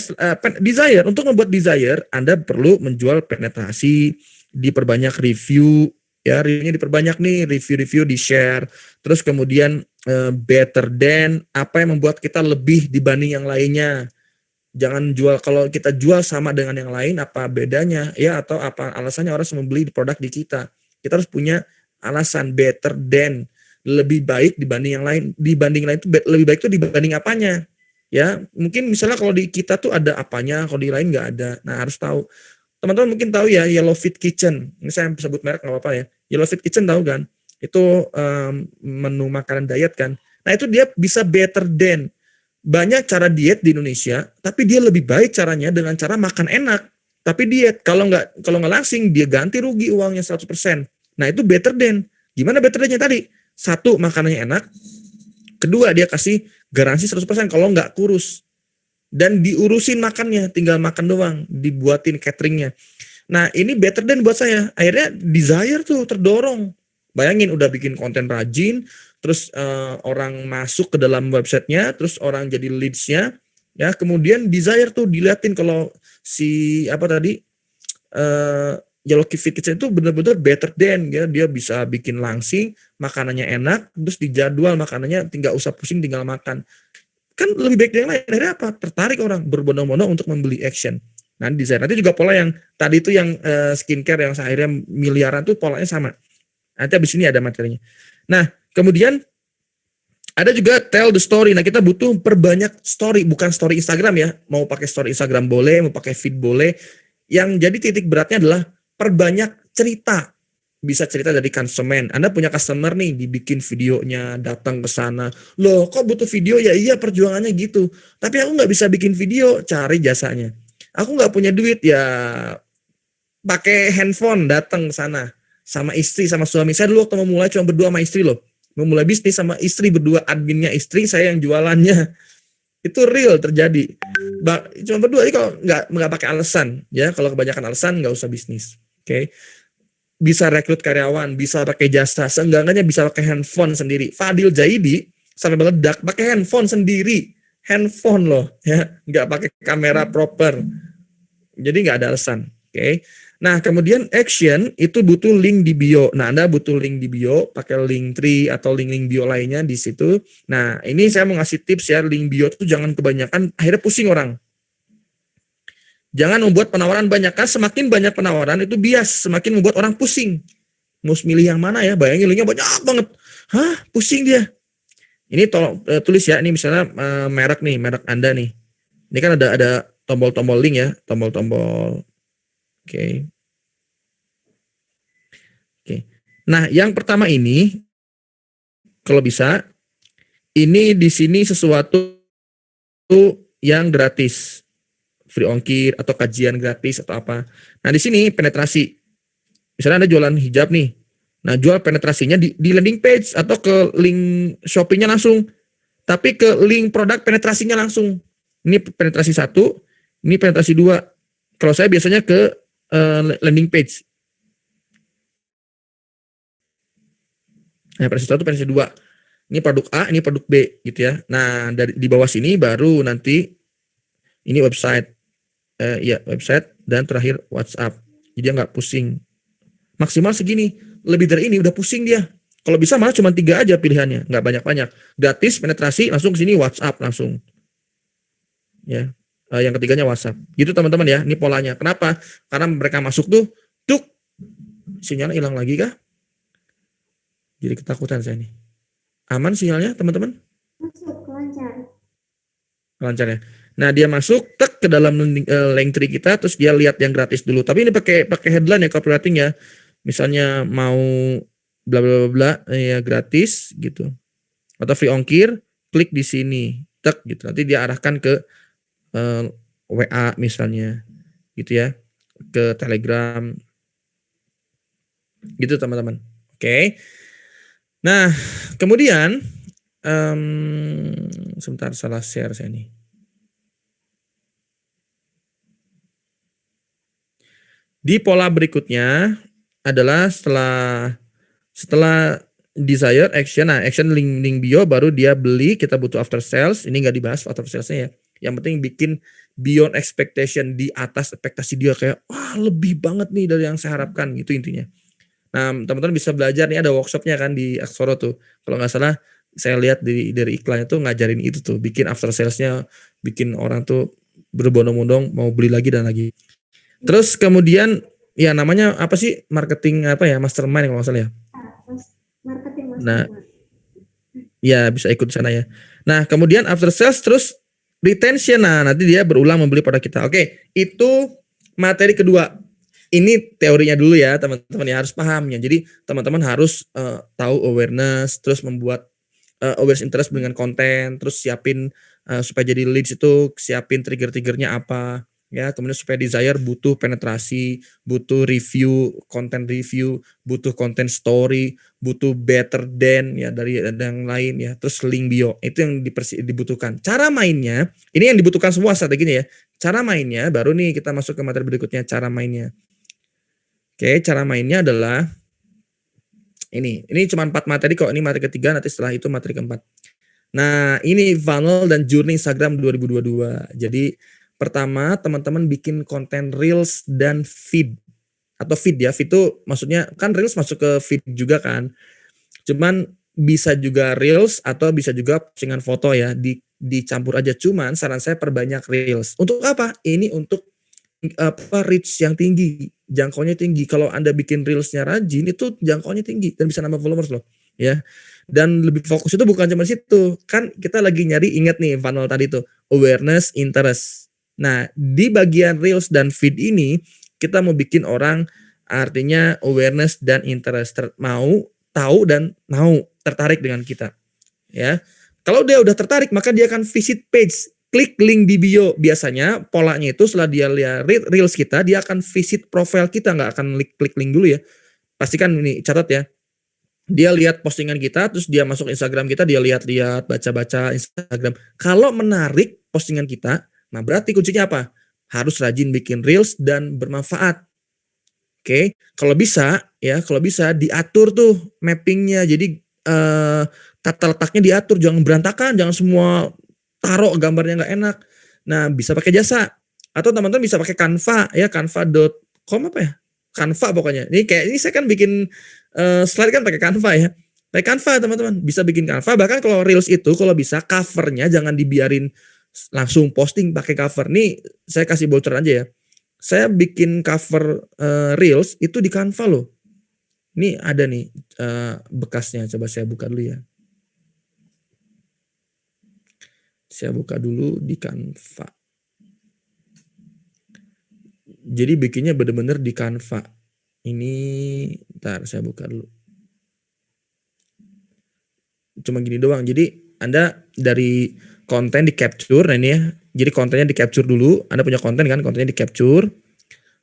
desire. Untuk membuat desire, Anda perlu menjual penetrasi, diperbanyak review, ya reviewnya diperbanyak nih, review-review di share. Terus kemudian better than, apa yang membuat kita lebih dibanding yang lainnya. Jangan jual, kalau kita jual sama dengan yang lain, apa bedanya ya, atau apa alasannya orang membeli produk di kita. Kita harus punya alasan better than, lebih baik dibanding yang lain. Dibanding lain itu lebih baik itu dibanding apanya? Ya, mungkin misalnya kalau di kita tuh ada apanya, kalau di lain nggak ada. Nah, harus tahu. Teman-teman mungkin tahu ya, Yellow Fit Kitchen. Ini saya sebut merek nggak apa-apa ya. Yellow Fit Kitchen tahu kan? Itu menu makanan diet kan. Nah, itu dia bisa better than. Banyak cara diet di Indonesia, tapi dia lebih baik caranya dengan cara makan enak. Tapi diet, kalau nggak langsing, dia ganti rugi uangnya 100%. Nah, itu better than. Gimana better than-nya tadi? Satu, makanannya enak. Kedua, dia kasih garansi 100% kalau nggak kurus. Dan diurusin makannya, tinggal makan doang, dibuatin cateringnya. Nah, ini better than buat saya. Akhirnya desire tuh terdorong. Bayangin udah bikin konten rajin, terus orang masuk ke dalam websitenya, terus orang jadi leads-nya, ya kemudian desire tuh diliatin kalau si apa tadi Yellow Fit Kitchen itu benar-benar better than, ya dia bisa bikin langsing, makanannya enak, terus dijadwal makanannya, tinggal usah pusing, tinggal makan. Kan lebih baik dari yang lain. Akhirnya apa? Tertarik orang berbondong-bondong untuk membeli action. Nah, desain nanti juga pola yang tadi itu yang skincare yang akhirnya miliaran tuh polanya sama. Nanti abis ini ada materinya. Nah, kemudian ada juga tell the story. Nah, kita butuh perbanyak story, bukan story Instagram ya. Mau pakai story Instagram boleh, mau pakai feed boleh. Yang jadi titik beratnya adalah perbanyak cerita. Bisa cerita dari konsumen. Anda punya customer nih, dibikin videonya, datang ke sana. Loh, kok butuh video? Ya iya, perjuangannya gitu. Tapi aku nggak bisa bikin video, cari jasanya. Aku nggak punya duit, ya pakai handphone, datang ke sana. Sama istri, sama suami. Saya dulu waktu memulai cuma berdua sama istri loh. Memulai bisnis sama istri berdua, adminnya istri, saya yang jualannya. Itu real terjadi. Cuma berdua, jadi kalau nggak pakai alasan, ya kalau kebanyakan alasan nggak usah bisnis. Oke. Bisa rekrut karyawan, bisa pakai jasa, seenggaknya bisa pakai handphone sendiri. Fadil Jaidi sampai meledak pakai handphone sendiri, handphone loh, ya nggak pakai kamera proper. Jadi nggak ada alasan. Oke. Nah, kemudian action itu butuh link di bio. Nah, Anda butuh link di bio, pakai Linktree atau link-link bio lainnya di situ. Nah, ini saya mau ngasih tips ya, link bio itu jangan kebanyakan, akhirnya pusing orang. Jangan membuat penawaran banyak, kan semakin banyak penawaran itu bias, semakin membuat orang pusing. Mau milih yang mana ya? Bayangin linknya banyak banget. Hah, pusing dia. Ini tolong tulis ya, ini misalnya merek nih, merek Anda nih. Ini kan ada tombol-tombol link ya, tombol-tombol. Oke. Nah, yang pertama ini kalau bisa ini di sini sesuatu yang gratis. Free ongkir atau kajian gratis atau apa. Nah, di sini penetrasi. Misalnya Anda jualan hijab nih. Nah, jual penetrasinya di landing page atau ke link Shopee-nya langsung. Tapi ke link produk penetrasinya langsung. Ini penetrasi 1, ini penetrasi 2. Kalau saya biasanya ke landing page. Nah, penetrasi 1, penetrasi 2. Ini produk A, ini produk B gitu ya. Nah, di bawah sini baru nanti ini website. Website dan terakhir WhatsApp. Jadi dia nggak pusing. Maksimal segini. Lebih dari ini udah pusing dia. Kalau bisa malah cuma 3 aja pilihannya, nggak banyak-banyak. Gratis, penetrasi, langsung ke sini WhatsApp langsung. Ya, yang ketiganya WhatsApp. Gitu teman-teman ya. Ini polanya. Kenapa? Karena mereka masuk tuh, sinyalnya hilang lagi kah? Jadi ketakutan saya nih. Aman sinyalnya teman-teman? Masuk, lancar. Lancar ya. Nah, dia masuk ke dalam Linktree kita, terus dia lihat yang gratis dulu. Tapi ini pakai headline ya, copywriting ya. Misalnya mau bla bla bla ya gratis gitu. Atau free ongkir, klik di sini, gitu. Nanti dia arahkan ke WA misalnya, gitu ya, ke Telegram, gitu teman-teman. Oke. Nah, kemudian sebentar salah share saya nih. Di pola berikutnya adalah setelah desire action, nah action link bio baru dia beli, kita butuh after sales. Ini nggak dibahas after salesnya ya. Yang penting bikin beyond expectation, di atas ekspektasi dia, kayak wah lebih banget nih dari yang saya harapkan, gitu intinya. Nah, teman-teman bisa belajar nih, ada workshopnya kan di Aksoro tuh. Kalau nggak salah saya lihat dari iklannya tuh ngajarin itu tuh, bikin after salesnya, bikin orang tuh berbondong-bondong mau beli lagi dan lagi. Terus kemudian ya namanya apa sih, marketing apa ya, mastermind kalau nggak salah ya. Marketing Nah, mastermind. ya bisa ikut sana ya. Nah, kemudian after sales terus retention. Nah, nanti dia berulang membeli produk kita. Oke, itu materi kedua. Ini teorinya dulu ya, teman-teman ya, harus paham ya. Jadi teman-teman harus tahu awareness, terus membuat awareness interest dengan konten, terus siapin supaya jadi leads itu, siapin trigger-triggernya apa ya. Kemudian supaya desire butuh penetrasi, butuh review, konten review, butuh konten story, butuh better than ya dari yang lain ya. Terus link bio, itu yang dibutuhkan. Cara mainnya, ini yang dibutuhkan semua strateginya ya. Cara mainnya baru nih kita masuk ke materi berikutnya, cara mainnya. Oke, cara mainnya adalah ini cuma 4 materi kok. Ini materi ketiga, nanti setelah itu materi keempat. Nah, ini funnel dan journey Instagram 2022. Jadi pertama teman-teman bikin konten reels dan feed, atau feed ya. Feed itu maksudnya kan reels masuk ke feed juga kan. Cuman bisa juga reels atau bisa juga postingan foto ya, dicampur aja. Cuman saran saya perbanyak reels. Untuk apa? Ini untuk reach yang tinggi, jangkauannya tinggi. Kalau Anda bikin reelsnya rajin, itu jangkauannya tinggi dan bisa nambah followers loh, ya. Dan lebih fokus itu bukan cuma situ, kan kita lagi nyari, ingat nih funnel tadi tuh, awareness, interest. Nah, di bagian reels dan feed ini kita mau bikin orang, artinya awareness dan interest, mau tahu dan mau tertarik dengan kita, ya. Kalau dia udah tertarik, maka dia akan visit page, klik link di bio. Biasanya polanya itu setelah dia lihat reels kita, dia akan visit profile kita, nggak akan klik link dulu ya. Pastikan ini, catat ya. Dia lihat postingan kita, terus dia masuk Instagram kita, dia lihat-lihat, baca-baca Instagram. Kalau menarik postingan kita, nah berarti kuncinya apa? Harus rajin bikin reels dan bermanfaat. Oke, kalau bisa ya, kalau bisa diatur tuh mappingnya. Jadi tata letaknya diatur, jangan berantakan, jangan semua taruh gambarnya nggak enak. Nah, bisa pakai jasa atau teman-teman bisa pakai Canva ya, canva.com apa ya? Canva pokoknya. Ini kayak ini saya kan bikin slide kan pakai Canva ya. Pakai Canva teman-teman, bisa bikin Canva. Bahkan kalau reels itu kalau bisa covernya jangan dibiarin langsung posting, pakai cover. Nih saya kasih bocoran aja ya. Saya bikin cover reels itu di Canva loh. Ini ada nih bekasnya, coba saya buka dulu ya. Saya buka dulu di Canva. Jadi bikinnya bener-bener di Canva. Ini, ntar saya buka dulu. Cuma gini doang. Jadi Anda dari konten di capture, nah ini ya. Jadi kontennya di capture dulu. Anda punya konten kan, kontennya di capture.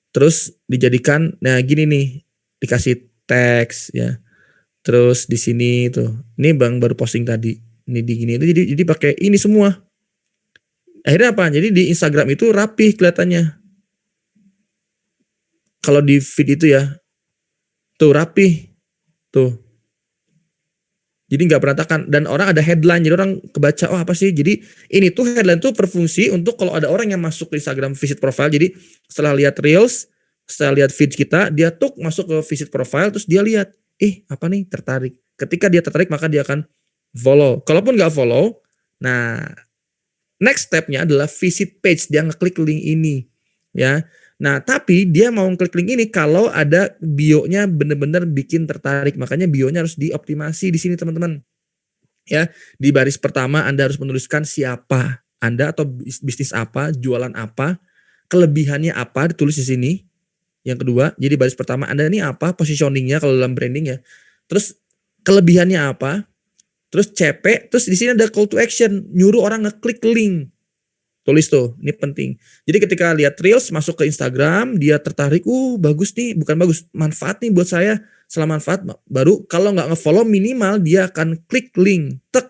Terus dijadikan, nah gini nih, dikasih teks ya. Terus di sini tuh, ini Bang baru posting tadi. Ini di gini, jadi pakai ini semua. Akhirnya apa? Jadi di Instagram itu rapih kelihatannya. Kalau di feed itu ya, tuh rapih, tuh. Jadi nggak berantakan dan orang ada headline, jadi orang kebaca, oh apa sih? Jadi ini tuh headline tuh berfungsi untuk kalau ada orang yang masuk ke Instagram visit profile. Jadi setelah lihat reels, setelah lihat feed kita, dia tuh masuk ke visit profile, terus dia lihat, apa nih, tertarik. Ketika dia tertarik maka dia akan follow. Kalaupun nggak follow, nah next stepnya adalah visit page, dia ngeklik link ini, ya. Nah, tapi dia mau klik link ini kalau ada bio-nya benar-benar bikin tertarik. Makanya bio-nya harus dioptimasi di sini, teman-teman. Ya, di baris pertama Anda harus menuliskan siapa Anda atau bisnis apa, jualan apa, kelebihannya apa, ditulis di sini. Yang kedua, jadi baris pertama Anda ini apa, positioningnya kalau dalam branding ya. Terus kelebihannya apa, terus CP, terus di sini ada call to action, nyuruh orang ngeklik link. Tulis tuh, ini penting. Jadi ketika lihat reels masuk ke Instagram, dia tertarik, bagus nih, bukan bagus, manfaat nih buat saya. Setelah manfaat, baru kalau nggak nge-follow minimal dia akan klik link, tek.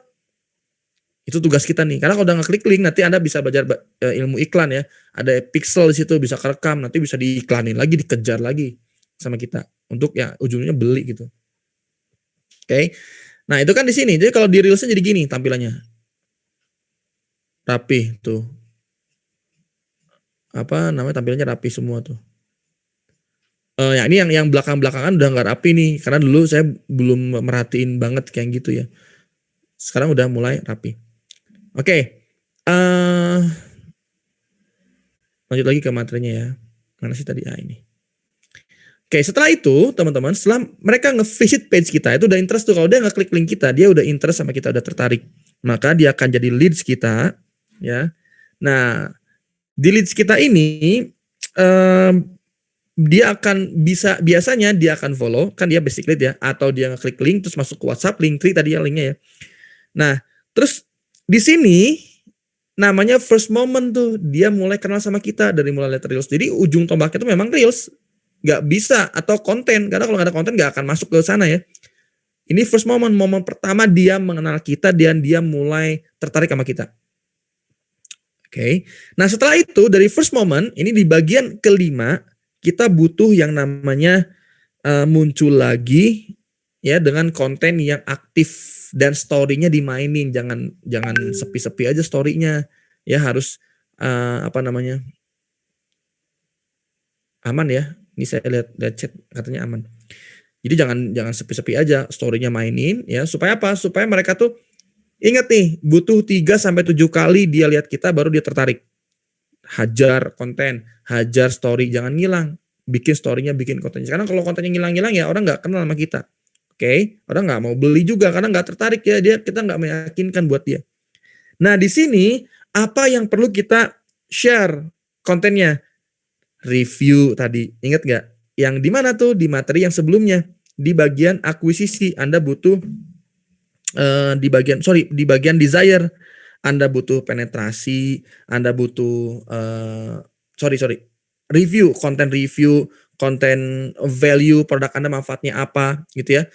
Itu tugas kita nih. Karena kalau udah ngeklik link, nanti Anda bisa belajar ilmu iklan ya. Ada pixel di situ, bisa kerekam, nanti bisa diiklanin lagi, dikejar lagi sama kita untuk ya ujungnya beli gitu. Oke. Nah itu kan di sini. Jadi kalau di reelsnya jadi gini tampilannya, rapih tuh. tampilannya rapi semua tuh. Ya ini yang belakang-belakangan udah nggak rapi nih, karena dulu saya belum merhatiin banget kayak gitu ya. Sekarang udah mulai rapi. Oke, lanjut lagi ke materinya ya. Mana sih tadi? Ini. Oke, setelah itu teman-teman, setelah mereka nge-visit page kita, itu udah interest tuh. Kalau dia ngeklik link kita, dia udah interest sama kita, udah tertarik. Maka dia akan jadi leads kita, ya. Nah, di leads kita ini, dia akan biasanya dia akan follow, kan dia basic lead ya, atau dia ngeklik link terus masuk ke WhatsApp, Linktree tadi ya linknya ya. Nah, terus di sini namanya first moment tuh, dia mulai kenal sama kita dari mulai lihat reels. Jadi ujung tombaknya itu memang reels, nggak bisa atau konten, karena kalau nggak ada konten nggak akan masuk ke sana ya. Ini first moment, momen pertama dia mengenal kita dan dia mulai tertarik sama kita. Oke. Nah setelah itu dari first moment ini di bagian kelima kita butuh yang namanya muncul lagi ya dengan konten yang aktif dan story-nya dimainin, jangan sepi-sepi aja story-nya ya, harus aman ya. Ini saya lihat chat katanya aman. Jadi jangan sepi-sepi aja story-nya mainin ya, supaya apa? Supaya mereka tuh ingat nih, butuh 3-7 kali dia lihat kita baru dia tertarik. Hajar konten, hajar story, jangan ngilang. Bikin story-nya, bikin kontennya. Karena kalau kontennya ngilang-ngilang ya orang nggak kenal sama kita. Oke, orang nggak mau beli juga karena nggak tertarik ya, kita nggak meyakinkan buat dia. Nah di sini apa yang perlu kita share kontennya? Review tadi, ingat nggak? Yang di mana tuh? Di materi yang sebelumnya, di bagian akuisisi Anda butuh di bagian desire Anda butuh penetrasi, Anda butuh review, konten value produk Anda manfaatnya apa gitu ya.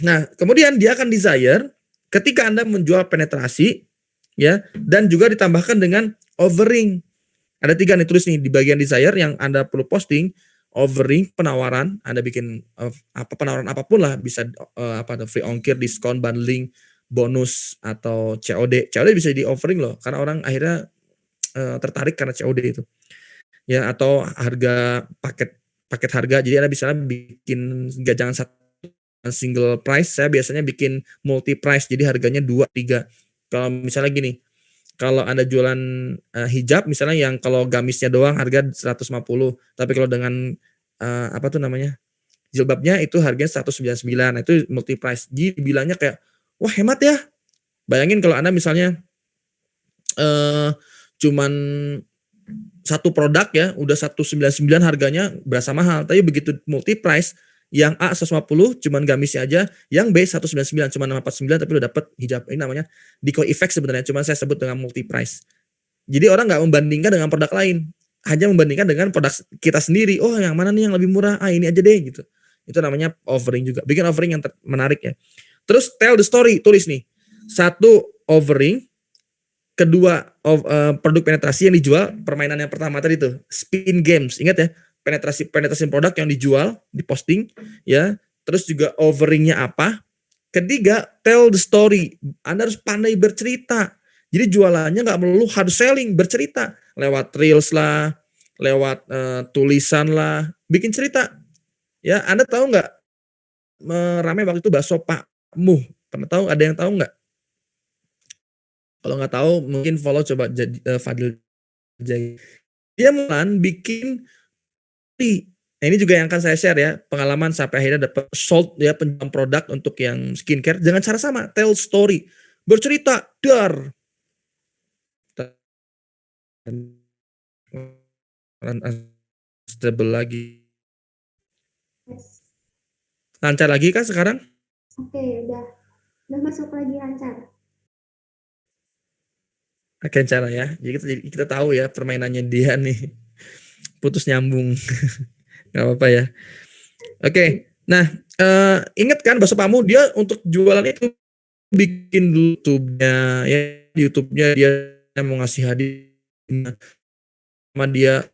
Nah, kemudian dia akan desire ketika Anda menjual penetrasi ya, dan juga ditambahkan dengan offering. Ada 3 nih tulis nih di bagian desire yang Anda perlu posting. Offering, penawaran, Anda bikin penawaran apapun lah, bisa free ongkir, diskon, bundling, bonus atau COD. COD bisa di offering loh, karena orang akhirnya tertarik karena COD itu. Ya, atau harga paket harga. Jadi Anda bisa bikin jangan satu single price, saya biasanya bikin multi price, jadi harganya 2, 3. Kalau misalnya gini, kalau Anda jualan hijab misalnya yang kalau gamisnya doang harga 150, tapi kalau dengan jilbabnya itu harganya 199. Nah, itu multi price. Jadi bilangnya kayak, wah hemat ya. Bayangin kalau Anda misalnya cuman satu produk ya udah 199 harganya berasa mahal, tapi begitu multi price yang A 150 cuman gamisnya aja, yang B 199 cuman 49 tapi udah dapat hijab. Ini namanya decoy effect sebenarnya, cuman saya sebut dengan multi price. Jadi orang nggak membandingkan dengan produk lain, hanya membandingkan dengan produk kita sendiri. Oh yang mana nih yang lebih murah? Ini aja deh gitu. Itu namanya offering juga. Bikin offering yang menarik ya. Terus tell the story, tulis nih. 1 offering, 2 produk penetrasi yang dijual, permainan yang pertama tadi tuh, spin games. Ingat ya, penetrasi produk yang dijual, diposting ya. Terus juga offeringnya apa. 3, tell the story. Anda harus pandai bercerita. Jadi jualannya nggak melulu hard selling, bercerita lewat reels lah, lewat tulisan lah, bikin cerita. Ya, Anda tahu nggak ramai waktu itu bakso Pak Muh? Pernah tahu? Ada yang tahu nggak? Kalau nggak tahu mungkin follow coba jadi Fadil Jai. Dia mulan bikin. Nah, ini juga yang akan saya share ya, pengalaman sampai akhirnya dapat sold ya, penjualan produk untuk yang skincare. Jangan cara sama, tell story, bercerita, dar. Stable lagi. Lancar lagi kan sekarang? Oke, udah masuk lagi lancar. Lancar ya. Jadi kita tahu ya permainannya dia nih. Putus nyambung. Gak apa-apa ya. Oke. Nah, ingat kan Bakso Pamu dia untuk jualan itu bikin YouTube-nya ya, YouTube-nya dia mau ngasih hadiah sama dia.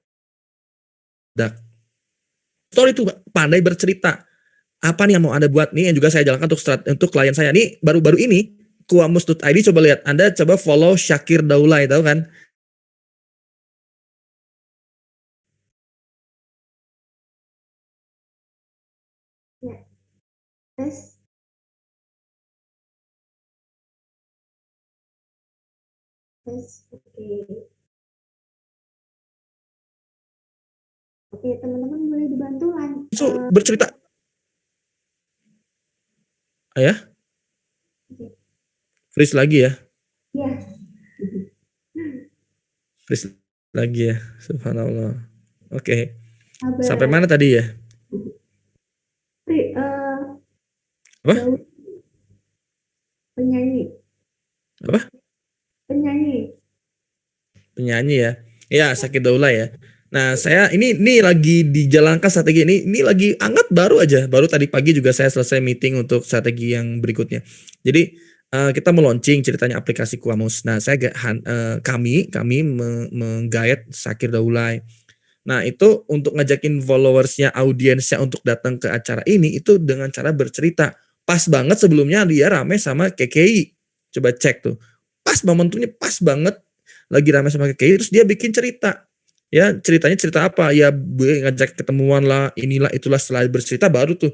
Story itu pandai bercerita. Apa nih yang mau Anda buat nih yang juga saya jalankan untuk klien saya. Nih baru-baru ini Kuamus.id, coba lihat. Anda coba follow Syakir Daulay, tahu kan? Tes. Tes. Oke. Oke, teman-teman boleh dibantu Itu bercerita. Ya, freeze lagi ya. Ya. Freeze lagi ya. Subhanallah. Oke. Sabar. Sampai mana tadi ya? Apa? Penyanyi. Apa? Penyanyi. Penyanyi ya. Ya, Sakir Daula ya. Nah, saya ini lagi dijalankan strategi ini lagi hangat baru aja. Baru tadi pagi juga saya selesai meeting untuk strategi yang berikutnya. Jadi kita meluncing ceritanya aplikasi Kuamus. Nah, kami menggait Sakir Daulay. Nah, itu untuk ngajakin followersnya, audiensnya untuk datang ke acara ini itu dengan cara bercerita. Pas banget sebelumnya dia rame sama KKI. Coba cek tuh. Pas momentumnya pas banget lagi rame sama KKI terus dia bikin cerita. Ya, ceritanya cerita apa? Ya ngajak ketemuan lah, inilah itulah, setelah bercerita baru tuh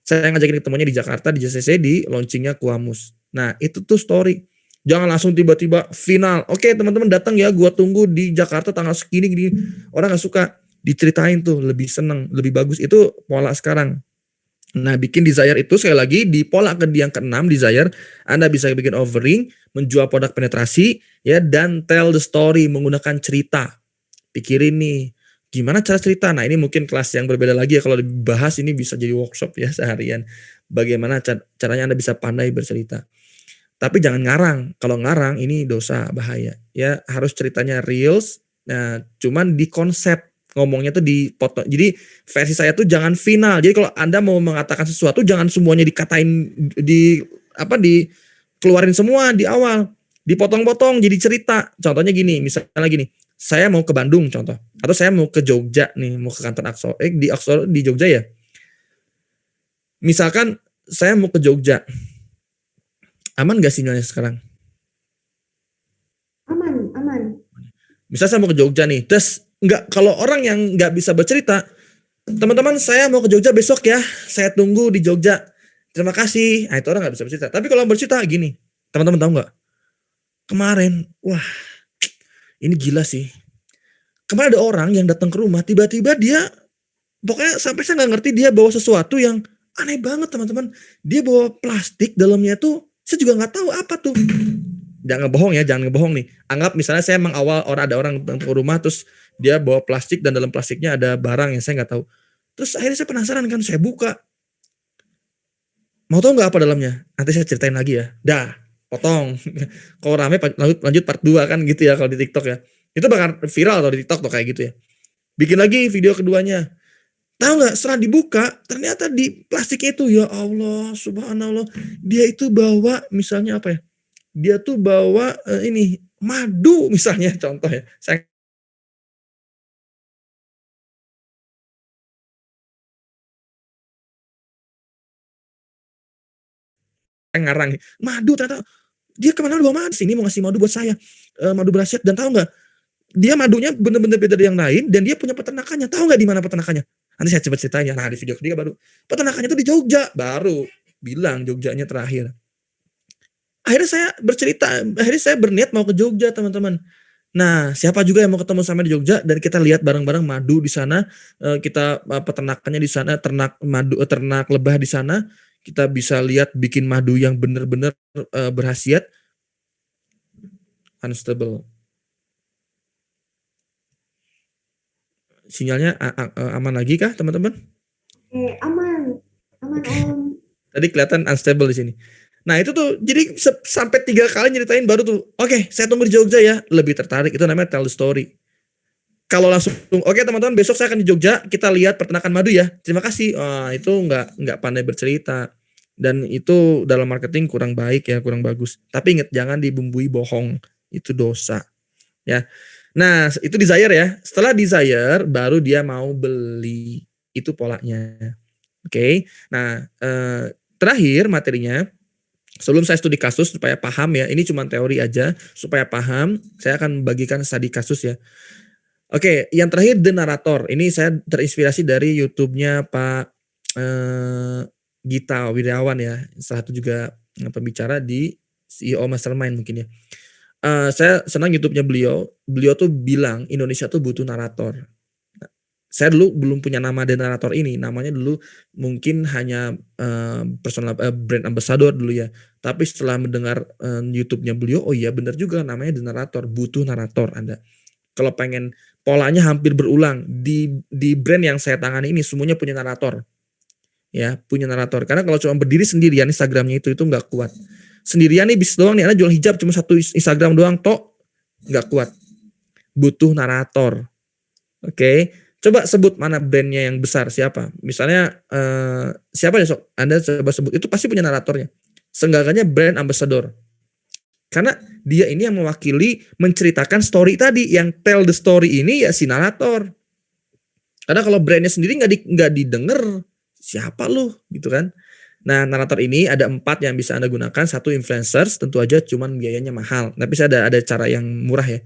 saya ngajakin ketemuannya di Jakarta di JCC di launchingnya Kuamus. Nah, itu tuh story. Jangan langsung tiba-tiba final. Oke, teman-teman datang ya, gua tunggu di Jakarta tanggal segini gini. Orang gak suka diceritain tuh, lebih seneng, lebih bagus. Itu pola sekarang. Nah, bikin desire itu sekali lagi di pola yang ke-6 desire, Anda bisa bikin offering, menjual produk penetrasi ya, dan tell the story menggunakan cerita. Pikirin nih, gimana cara cerita. Nah, ini mungkin kelas yang berbeda lagi ya, kalau dibahas ini bisa jadi workshop ya seharian. Bagaimana caranya Anda bisa pandai bercerita. Tapi jangan ngarang. Kalau ngarang ini dosa, bahaya. Ya, harus ceritanya reals. Nah, cuman di konsep ngomongnya tuh dipotong. Jadi versi saya tuh jangan final. Jadi kalau Anda mau mengatakan sesuatu jangan semuanya dikatain dikeluarin semua di awal. Dipotong-potong jadi cerita. Contohnya gini, misalnya gini. Saya mau ke Bandung contoh. Atau saya mau ke Jogja nih, mau ke kantor Aksor. Di Jogja ya. Misalkan saya mau ke Jogja. Aman gak sinyalnya sekarang? Aman. Misalnya saya mau ke Jogja nih, terus kalau orang yang nggak bisa bercerita, teman-teman saya mau ke Jogja besok ya, saya tunggu di Jogja. Terima kasih. Nah, itu orang nggak bisa bercerita. Tapi kalau bercerita gini, teman-teman tahu nggak? Kemarin, wah, ini gila sih. Kemarin ada orang yang datang ke rumah, tiba-tiba dia, pokoknya sampai saya nggak ngerti dia bawa sesuatu yang aneh banget teman-teman. Dia bawa plastik dalamnya tuh, saya juga nggak tahu apa tuh. Jangan ngebohong nih. Anggap misalnya saya mengawal ada orang datang ke rumah terus dia bawa plastik dan dalam plastiknya ada barang yang saya nggak tahu. Terus akhirnya saya penasaran kan, saya buka. Mau tahu nggak apa dalamnya? Nanti saya ceritain lagi ya. Dah, potong. Kalau rame lanjut part 2 kan gitu ya kalau di TikTok ya. Itu bakal viral kalau di TikTok tuh kayak gitu ya. Bikin lagi video keduanya. Tahu nggak, setelah dibuka ternyata di plastiknya itu, ya Allah subhanallah, dia itu bawa misalnya apa ya? Dia tuh bawa ini madu misalnya, contoh ya. Saya ngarang madu, ternyata dia kemana bawa madu, sini mau ngasih madu buat saya, madu berkhasiat. Dan tahu nggak, dia madunya bener-bener beda dari yang lain dan dia punya peternakannya. Tahu nggak di mana peternakannya? Nanti saya coba ceritanya. Nah, di video ketiga baru peternakannya tuh di Jogja, baru bilang Jogjanya terakhir. Akhirnya saya bercerita, akhirnya saya berniat mau ke Jogja teman-teman. Nah, siapa juga yang mau ketemu sama di Jogja dan kita lihat bareng-bareng madu di sana, kita peternakannya di sana, ternak lebah di sana, kita bisa lihat bikin madu yang benar-benar berkhasiat, unstable. Sinyalnya aman lagi kah teman-teman? Aman Om. Tadi kelihatan unstable di sini. Nah itu tuh jadi sampai 3 kali nyeritain baru tuh, oke, saya tunggu di Jogja ya, lebih tertarik. Itu namanya tell the story. Kalau langsung, oke teman-teman besok saya akan di Jogja, kita lihat peternakan madu ya, terima kasih. Itu nggak pandai bercerita, dan itu dalam marketing kurang baik ya, kurang bagus. Tapi ingat, jangan dibumbui bohong, itu dosa ya. Nah itu desire ya, setelah desire baru dia mau beli, itu polanya. Oke. Nah terakhir materinya, sebelum saya studi kasus supaya paham ya, ini cuma teori aja, supaya paham saya akan bagikan studi kasus ya. Oke, yang terakhir The Narrator. Ini saya terinspirasi dari YouTube-nya Pak Gita Wirjawan ya, salah satu juga pembicara di CEO Mastermind mungkin ya. Saya senang YouTube-nya beliau. Beliau tuh bilang Indonesia tuh butuh narator. Saya dulu belum punya nama dan narator ini, namanya dulu mungkin hanya brand ambassador dulu ya. Tapi setelah mendengar YouTube-nya beliau, oh iya benar juga namanya The Narator, butuh narator Anda. Kalau pengen polanya hampir berulang di brand yang saya tangani ini semuanya punya narator. Ya, punya narator. Karena kalau cuma berdiri sendirian Instagramnya itu nggak kuat. Sendirian nih bis doang nih, Anda jual hijab cuma satu Instagram doang, tok nggak kuat. Butuh narator. Oke, coba sebut mana brandnya yang besar siapa? Misalnya siapa ya sok? Anda coba sebut itu pasti punya naratornya. Seenggaknya brand ambassador. Karena dia ini yang mewakili menceritakan story tadi, yang tell the story ini ya si narator. Karena kalau brandnya sendiri nggak didengar, siapa lu gitu kan? Nah, narator ini ada 4 yang bisa Anda gunakan. Satu influencers, tentu aja cuman biayanya mahal. Tapi saya ada cara yang murah ya.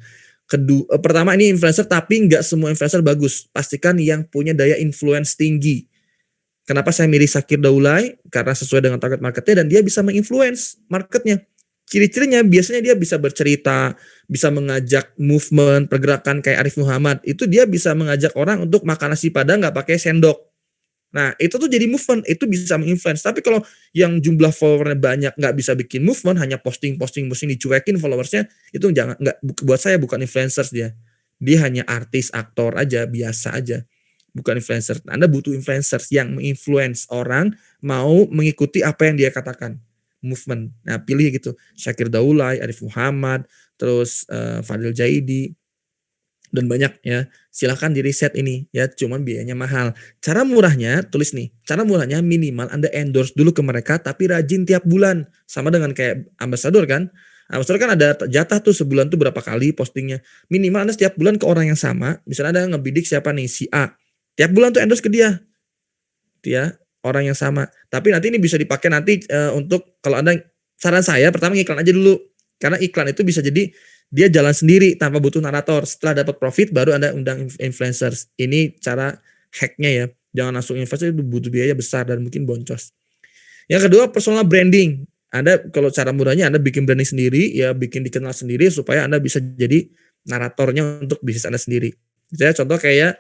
Pertama ini influencer, tapi nggak semua influencer bagus. Pastikan yang punya daya influence tinggi. Kenapa saya milih Syakir Daulay? Karena sesuai dengan target marketnya dan dia bisa menginfluence marketnya. Ciri-cirinya biasanya dia bisa bercerita, bisa mengajak movement, pergerakan kayak Arif Muhammad. Itu dia bisa mengajak orang untuk makan nasi padang nggak pakai sendok. Nah, itu tuh jadi movement, itu bisa menginfluence. Tapi kalau yang jumlah followernya banyak nggak bisa bikin movement, hanya posting dicuekin followersnya, itu buat saya bukan influencers dia. Dia hanya artis, aktor aja, biasa aja. Bukan influencer. Anda butuh influencers yang menginfluence orang mau mengikuti apa yang dia katakan. Movement. Nah, pilih gitu. Syakir Daulay, Arif Muhammad, terus Fadil Jaidi, dan banyak ya. Silahkan di riset ini ya, cuman biayanya mahal. Cara murahnya, tulis nih, cara murahnya minimal Anda endorse dulu ke mereka tapi rajin tiap bulan. Sama dengan kayak ambassador kan. Ambassador kan ada jatah tuh sebulan tuh berapa kali postingnya. Minimal Anda setiap bulan ke orang yang sama. Misalnya Anda ngebidik siapa nih, si A. Tiap bulan tuh endorse ke dia. Ya, orang yang sama. Tapi nanti ini bisa dipakai nanti untuk kalau Anda, saran saya pertama iklan aja dulu. Karena iklan itu bisa jadi dia jalan sendiri tanpa butuh narator. Setelah dapat profit baru Anda undang influencers. Ini cara hacknya ya. Jangan langsung invest, itu butuh biaya besar dan mungkin boncos. Yang kedua, personal branding. Anda kalau cara mudahnya Anda bikin branding sendiri, ya bikin dikenal sendiri supaya Anda bisa jadi naratornya untuk bisnis Anda sendiri. Saya contoh kayak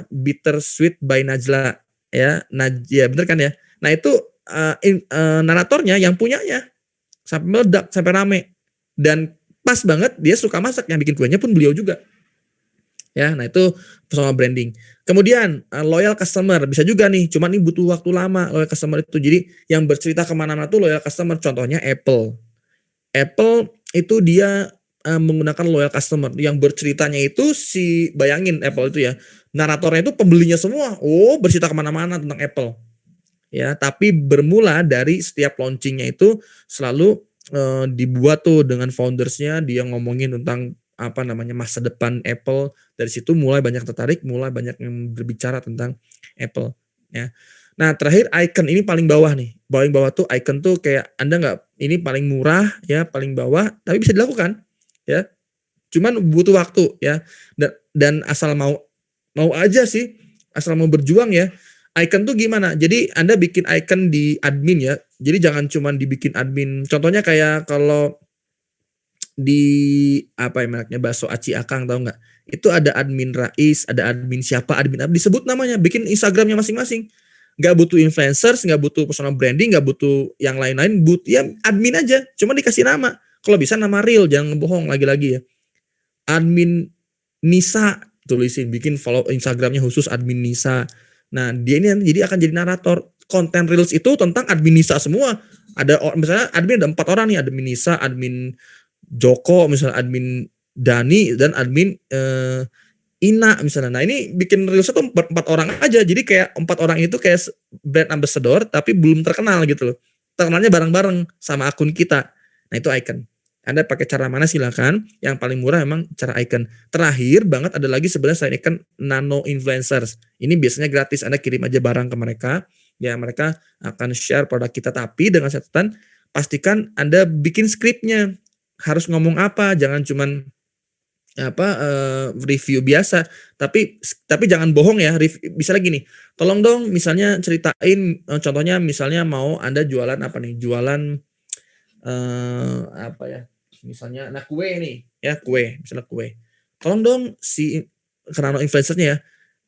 Bittersweet by Najla ya. Ya bener kan ya. Nah itu naratornya yang punyanya sampai meledak, sampai rame, dan pas banget dia suka masak, yang bikin kuenya pun beliau juga. Ya, nah itu personal branding. Kemudian loyal customer bisa juga nih, cuman ini butuh waktu lama loyal customer itu. Jadi yang bercerita kemana-mana tuh loyal customer. Contohnya Apple. Apple itu dia menggunakan loyal customer. Yang berceritanya itu bayangin Apple itu ya, naratornya itu pembelinya semua. Oh, bercerita kemana-mana tentang Apple. Ya, tapi bermula dari setiap launchingnya itu selalu dibuat tuh dengan foundersnya, dia ngomongin tentang masa depan Apple. Dari situ mulai banyak tertarik, mulai banyak yang berbicara tentang Apple ya. Nah terakhir icon, ini paling bawah nih. Paling bawah tuh icon tuh kayak Anda nggak, ini paling murah ya, paling bawah, tapi bisa dilakukan ya. Cuman butuh waktu ya, dan asal mau aja sih, asal mau berjuang ya. Icon tuh gimana? Jadi Anda bikin icon di admin ya. Jadi jangan cuma dibikin admin. Contohnya kayak kalau di mereknya bakso Aci Akang, tahu nggak? Itu ada admin Rais, ada admin siapa, admin apa, disebut namanya, bikin Instagramnya masing-masing. Nggak butuh influencers, nggak butuh personal branding, nggak butuh yang lain-lain, ya admin aja. Cuma dikasih nama. Kalau bisa nama real, jangan ngebohong lagi-lagi ya. Admin Nisa, tulisin, bikin follow Instagramnya khusus admin Nisa. Nah dia ini jadi akan jadi narator. Konten reels itu tentang admin Nisa semua. Ada misalnya admin ada 4 orang nih, admin Nisa, admin Joko, misalnya admin Dani, dan admin Ina misalnya. Nah ini bikin reels itu 4 orang aja. Jadi kayak 4 orang itu kayak brand ambassador tapi belum terkenal gitu loh. Terkenalnya bareng-bareng sama akun kita. Nah itu icon. Anda pakai cara mana silakan. Yang paling murah memang cara icon. Terakhir banget ada lagi sebenarnya selain icon, nano influencers. Ini biasanya gratis. Anda kirim aja barang ke mereka. Ya mereka akan share produk kita. Tapi dengan catatan pastikan Anda bikin skripnya. Harus ngomong apa. Jangan cuman review biasa, tapi jangan bohong ya, misalnya gini, tolong dong misalnya ceritain, contohnya misalnya mau Anda jualan apa nih, jualan, apa ya, misalnya kue nih, ya kue, misalnya kue. Tolong dong karena influencer-nya ya,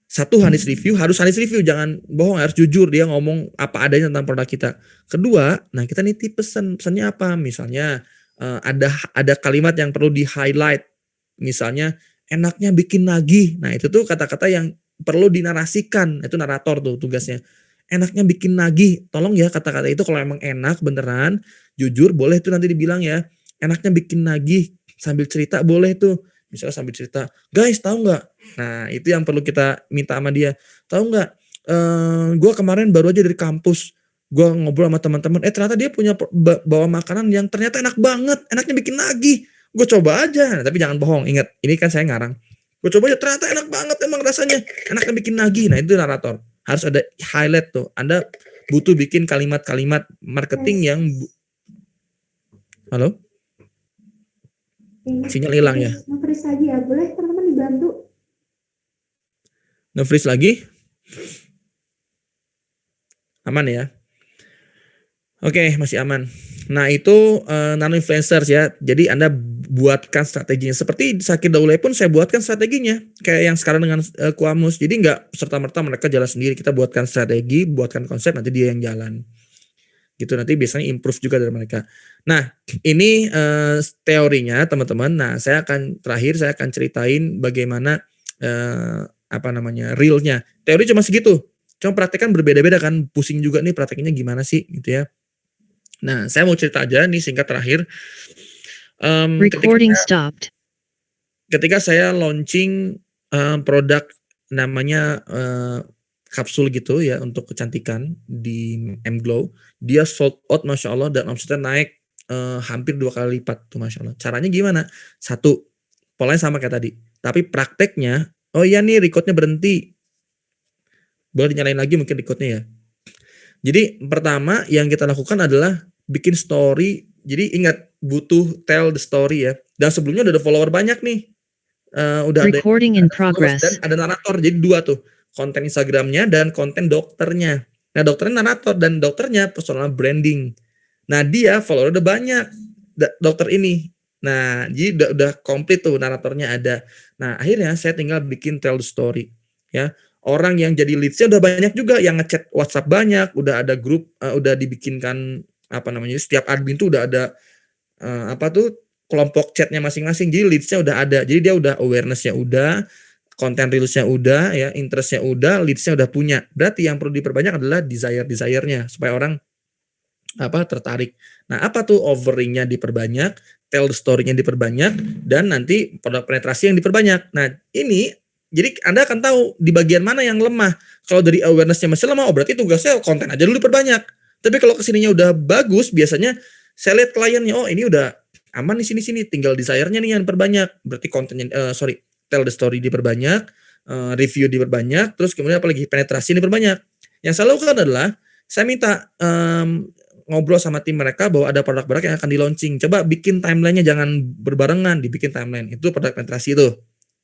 satu harus honest review, jangan bohong, harus jujur dia ngomong apa adanya tentang produk kita. Kedua, nah kita nitip pesannya apa? Misalnya ada kalimat yang perlu di-highlight. Misalnya enaknya bikin nagih. Nah, itu tuh kata-kata yang perlu dinarasikan. Itu narator tuh tugasnya. Enaknya bikin nagih. Tolong ya kata-kata itu kalau emang enak beneran, jujur boleh tuh nanti dibilang ya. Enaknya bikin nagih sambil cerita boleh tuh. Misalnya sambil cerita, guys tahu nggak? Nah itu yang perlu kita minta sama dia. Tahu nggak? Gue kemarin baru aja dari kampus. Gue ngobrol sama teman-teman. Ternyata dia punya bawa makanan yang ternyata enak banget. Enaknya bikin nagih. Gue coba aja. Nah, tapi jangan bohong. Ingat, ini kan saya ngarang. Gue coba aja ternyata enak banget emang rasanya. Enaknya bikin nagih. Nah itu narator. Harus ada highlight tuh. Anda butuh bikin kalimat-kalimat marketing yang halo? Sinyal hilang ya. Nge-freeze lagi ya, boleh teman-teman dibantu? Nge-freeze lagi. Aman ya. Oke, masih aman. Nah itu nano influencers ya. Jadi Anda buatkan strateginya. Seperti Sakir Daulay pun saya buatkan strateginya. Kayak yang sekarang dengan Kuamus. Jadi nggak serta-merta mereka jalan sendiri. Kita buatkan strategi, buatkan konsep, nanti dia yang jalan. Gitu, nanti biasanya improve juga dari mereka. Nah ini teorinya teman-teman. Nah terakhir saya akan ceritain bagaimana realnya. Teori cuma segitu. Cuma praktek kan berbeda-beda kan. Pusing juga nih prakteknya gimana sih gitu ya. Nah, saya mau cerita aja nih singkat terakhir. Ketika saya launching produk namanya kapsul gitu ya untuk kecantikan di M-Glow, dia sold out Masya Allah dan omsetnya naik hampir 2 kali lipat tuh Masya Allah. Caranya gimana? Satu, polanya sama kayak tadi. Tapi prakteknya, oh iya nih recordnya berhenti. Boleh dinyalain lagi mungkin recordnya ya. Jadi pertama yang kita lakukan adalah bikin story. Jadi ingat butuh tell the story ya. Dan sebelumnya udah ada follower banyak nih. Udah recording in progress. Dan ada narator. Jadi 2 tuh. Konten Instagramnya dan konten dokternya. Nah dokternya narator dan dokternya personal branding. Nah dia follower udah banyak. Dokter ini. Nah jadi udah komplit tuh naratornya ada. Nah akhirnya saya tinggal bikin tell the story. Ya. Orang yang jadi leads-nya udah banyak juga, yang ngechat WhatsApp banyak, udah ada grup, udah dibikinkan setiap admin tuh udah ada kelompok chatnya masing-masing. Jadi leads-nya udah ada. Jadi dia udah awareness-nya udah, konten reels-nya udah, ya interest-nya udah, leads-nya udah punya. Berarti yang perlu diperbanyak adalah desire-nya supaya orang tertarik. Nah, apa tuh offering-nya diperbanyak, tell the story-nya diperbanyak, dan nanti produk penetrasi yang diperbanyak. Nah, ini jadi Anda akan tahu di bagian mana yang lemah. Kalau dari awareness-nya masih lemah, berarti tugasnya konten aja dulu diperbanyak. Tapi kalau kesininya udah bagus, biasanya saya lihat kliennya, oh ini udah aman di sini, tinggal desire-nya nih yang diperbanyak. Berarti kontennya, tell the story diperbanyak, review diperbanyak, terus kemudian apalagi penetrasi diperbanyak. Yang saya lakukan adalah, saya minta ngobrol sama tim mereka bahwa ada produk-produk yang akan di-launching. Coba bikin timeline-nya jangan berbarengan, dibikin timeline. Itu produk penetrasi itu.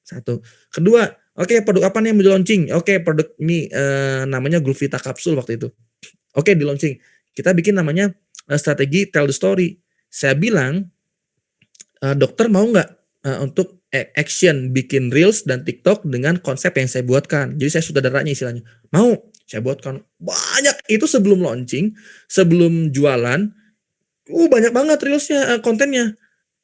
Satu. Kedua, oke, produk apa nih yang mau di-launching? Oke, produk ini namanya Gluevita kapsul waktu itu. Oke, di-launching. Kita bikin namanya strategi tell the story. Saya bilang, dokter mau nggak untuk action bikin reels dan TikTok dengan konsep yang saya buatkan. Jadi saya sutradaranya istilahnya. Mau, saya buatkan banyak. Itu sebelum launching, sebelum jualan, banyak banget reelsnya, kontennya.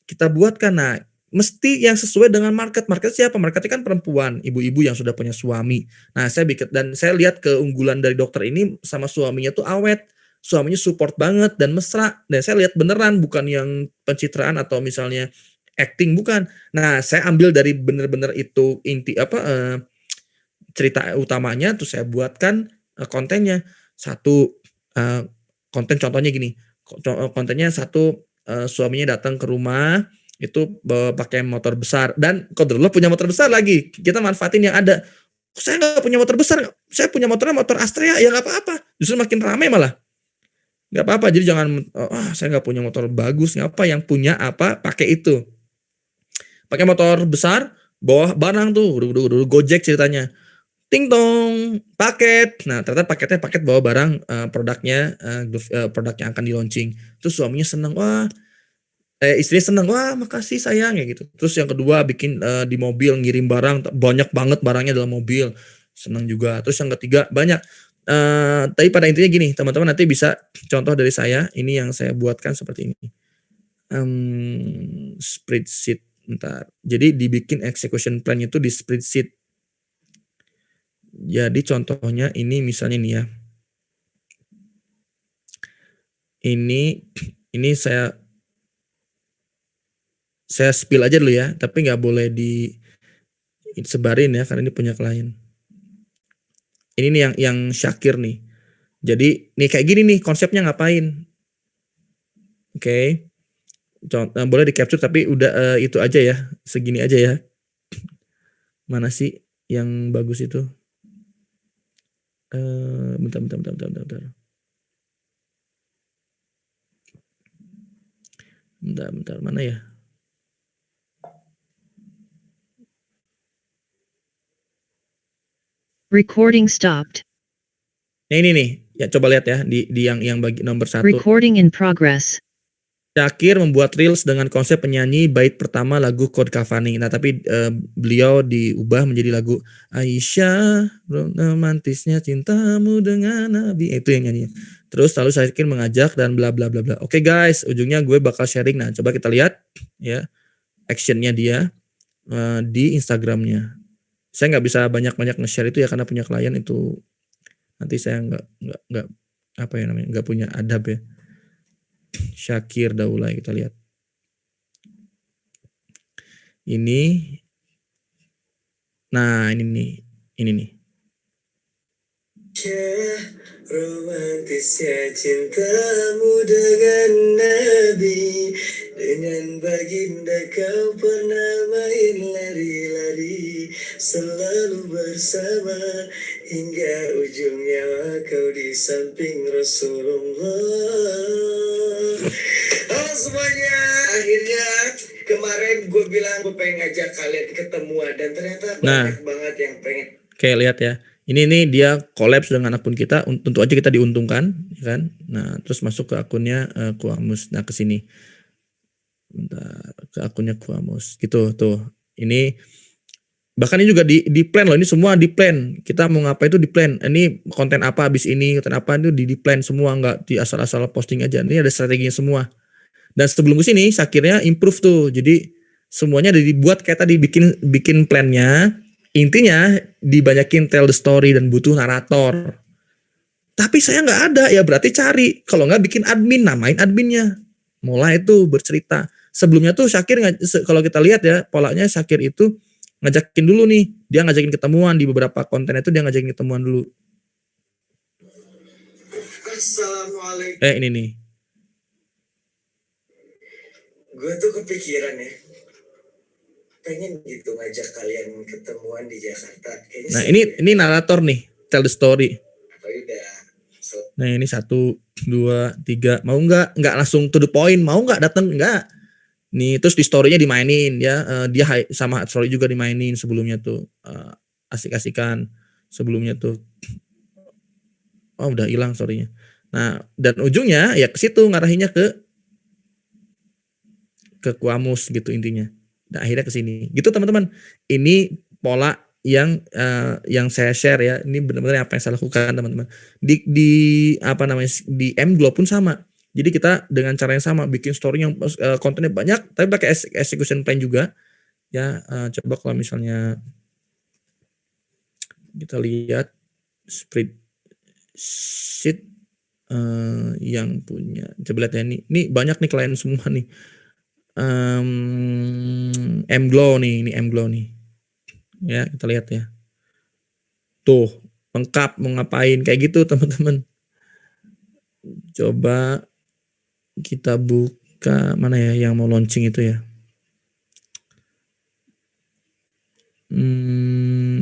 Kita buatkan. Nah, mesti yang sesuai dengan market. Market siapa? Marketnya kan perempuan, ibu-ibu yang sudah punya suami. Nah, saya bikin dan saya lihat keunggulan dari dokter ini sama suaminya tuh awet. Suaminya support banget dan mesra. Dan saya lihat beneran, bukan yang pencitraan atau misalnya acting, bukan. Nah, saya ambil dari bener-bener itu inti cerita utamanya, terus saya buatkan kontennya. Satu konten contohnya gini. Kontennya satu, suaminya datang ke rumah itu pakai motor besar dan qadarullah punya motor besar lagi, kita manfaatin yang ada. Saya nggak punya motor besar, saya punya motor Astrea, ya nggak apa-apa, justru makin ramai malah, nggak apa-apa. Jadi jangan saya nggak punya motor bagus, nggak apa, yang punya apa pakai itu pakai motor besar, bawa barang tuh, Gojek ceritanya. Ting tong, paket. Nah, ternyata paketnya paket bawa barang produknya produk yang akan di-launching. Terus suaminya senang, wah, istrinya senang, wah makasih sayang ya gitu. Terus yang kedua bikin di mobil ngirim barang banyak banget barangnya dalam mobil, senang juga. Terus yang ketiga banyak. Tapi pada intinya gini, teman-teman nanti bisa contoh dari saya. Ini yang saya buatkan seperti ini. Spreadsheet, bentar. Jadi dibikin execution plan itu di spreadsheet. Jadi contohnya ini misalnya nih ya. Ini saya spill aja dulu ya, tapi nggak boleh disebarin ya karena ini punya klien. Ini nih yang Syakir nih. Jadi nih kayak gini nih konsepnya ngapain. Oke. Boleh di capture tapi udah itu aja ya, segini aja ya. Mana sih yang bagus itu? Bentar. Bentar, mana ya? Recording stopped. Nah ini nih, ya coba lihat ya di yang bagi nomor 1. Recording in progress. Syakir membuat reels dengan konsep penyanyi bait pertama lagu Code Cavani. Nah tapi beliau diubah menjadi lagu Aisyah, romantisnya cintamu dengan Nabi. Itu yang nyanyi. Terus lalu Syakir mengajak dan bla bla bla bla. Oke guys, ujungnya gue bakal sharing. Nah coba kita lihat ya actionnya dia di Instagramnya. Saya nggak bisa banyak-banyak nge-share itu ya karena punya klien itu nanti saya nggak apa ya namanya nggak punya adab ya. Syakir Daulay kita lihat. Ini, nah ini nih. Romantisnya cintamu dengan Nabi, dengan baginda kau pernah main lari-lari, selalu bersama hingga ujung nyawa kau di samping Rasulullah. Halo semuanya, akhirnya kemarin gue bilang gue pengen ngajak kalian ketemuan dan ternyata banyak banget yang pengen. Kayak lihat ya, ini nih dia collabs dengan akun kita, tentu aja kita diuntungkan, kan? Nah terus masuk ke akunnya Kuamus, nah ke sini, bentar, ke akunnya Kuamus, gitu tuh. Ini bahkan ini juga di plan loh, ini semua di plan. Kita mau ngapain itu di plan. Ini konten apa abis ini, konten apa itu di plan semua, nggak di asal-asal posting aja. Ini ada strateginya semua. Dan sebelum kesini Syakirnya improve tuh. Jadi semuanya dibuat kayak tadi bikin plannya. Intinya dibanyakin tell the story dan butuh narator. Tapi saya nggak ada ya berarti cari. Kalau nggak bikin admin, namain adminnya. Mulai itu bercerita. Sebelumnya tuh Syakir kalau kita lihat ya polanya Syakir itu ngajakin dulu nih. Dia ngajakin ketemuan di beberapa konten itu dia ngajakin ketemuan dulu. Assalamualaikum. Ini nih. Gue tuh kepikiran ya, pengen gitu ngajak kalian ketemuan di Jakarta. Kayaknya nah ini narator nih, tell the story. Nah ini 1, 2, 3, mau nggak langsung to the point, mau nggak datang nggak? Nih terus di storynya dimainin ya, dia sama story juga dimainin sebelumnya tuh, asik-asikan sebelumnya tuh. Oh udah hilang storynya. Nah dan ujungnya ya ke situ ngarahinnya ke Kuamus gitu intinya. Nah, akhirnya ke sini. Gitu teman-teman. Ini pola yang saya share ya. Ini benar-benar apa yang saya lakukan teman-teman. Di apa namanya di mGlow pun sama. Jadi kita dengan cara yang sama bikin story yang kontennya banyak tapi pakai execution plan juga. Ya, coba kalau misalnya kita lihat spreadsheet yang punya. Coba lihat ya ini banyak nih klien semua nih. mGlow nih, ini mGlow nih. Ya, kita lihat ya. Tuh, lengkap mau ngapain kayak gitu, teman-teman. Coba kita buka mana ya yang mau launching itu ya.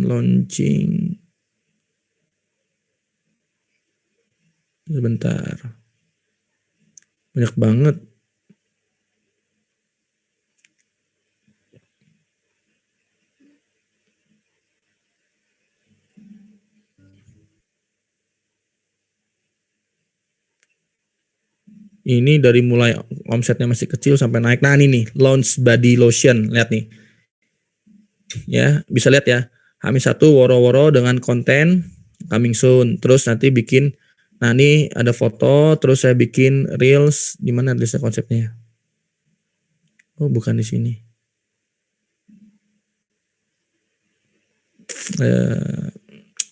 Launching. Sebentar. Banyak banget. Ini dari mulai omsetnya masih kecil sampai naik. Nah ini nih, launch body lotion. Lihat nih. Ya, bisa lihat ya. H-1 woro-woro dengan konten coming soon. Terus nanti bikin, nah ini ada foto, terus saya bikin reels. Di mana reelsnya konsepnya? Oh, bukan di sini.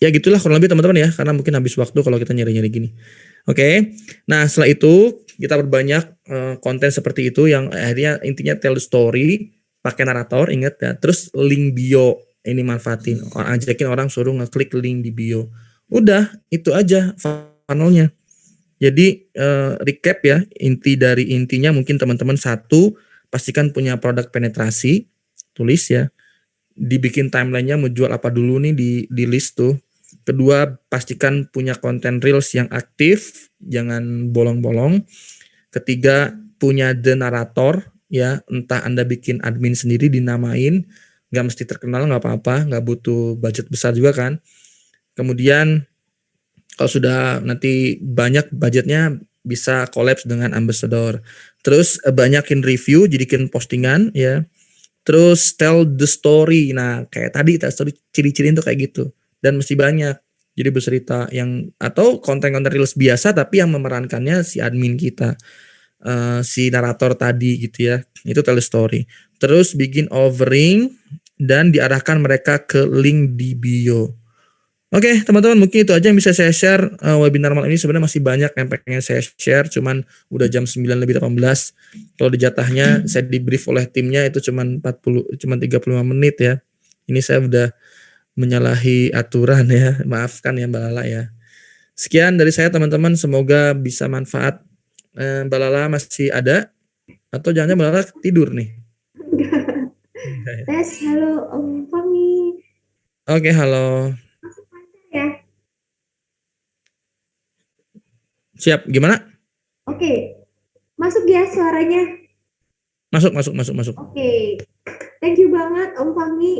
Ya gitulah kurang lebih teman-teman ya, karena mungkin habis waktu kalau kita nyari-nyari gini. Oke. Nah, setelah itu kita perbanyak konten seperti itu yang akhirnya intinya tell the story, pakai narator, ingat ya. Terus link bio ini manfaatin. Ajakin orang suruh ngeklik link di bio. Udah, itu aja funnelnya. Jadi recap ya, inti dari intinya mungkin teman-teman satu, pastikan punya produk penetrasi, tulis ya. Dibikin timelinenya mau jual apa dulu nih di list tuh. Kedua, pastikan punya konten reels yang aktif, jangan bolong-bolong. Ketiga, punya the narator, ya, entah Anda bikin admin sendiri dinamain, nggak mesti terkenal, nggak apa-apa, nggak butuh budget besar juga kan. Kemudian, kalau sudah nanti banyak budgetnya, bisa collabs dengan ambassador. Terus banyakin review, jadikan postingan, ya. Terus tell the story. Nah, kayak tadi tell story, ciri-ciriin tuh kayak gitu. Dan mesti banyak. Jadi bercerita yang atau konten-konten reels biasa tapi yang memerankannya si admin kita. Si narator tadi gitu ya. Itu tell the story. Terus bikin offering dan diarahkan mereka ke link di bio. Oke, teman-teman, mungkin itu aja yang bisa saya share. Webinar malam ini sebenarnya masih banyak yang pengen saya share, cuman udah jam 9 lebih 18. Kalau di jatahnya saya di brief oleh timnya itu cuman 35 menit ya. Ini saya udah menyalahi aturan ya. Maafkan ya Mbak Lala ya. Sekian dari saya teman-teman, semoga bisa manfaat. Mbak Lala masih ada atau jangan-jangan Mbak Lala tidur nih? Enggak. Tes, halo Om Fahmi. Oke, halo. Masuk lancar ya? Siap, gimana? Oke. Masuk ya suaranya? Masuk. Oke. Thank you banget Om Fahmi.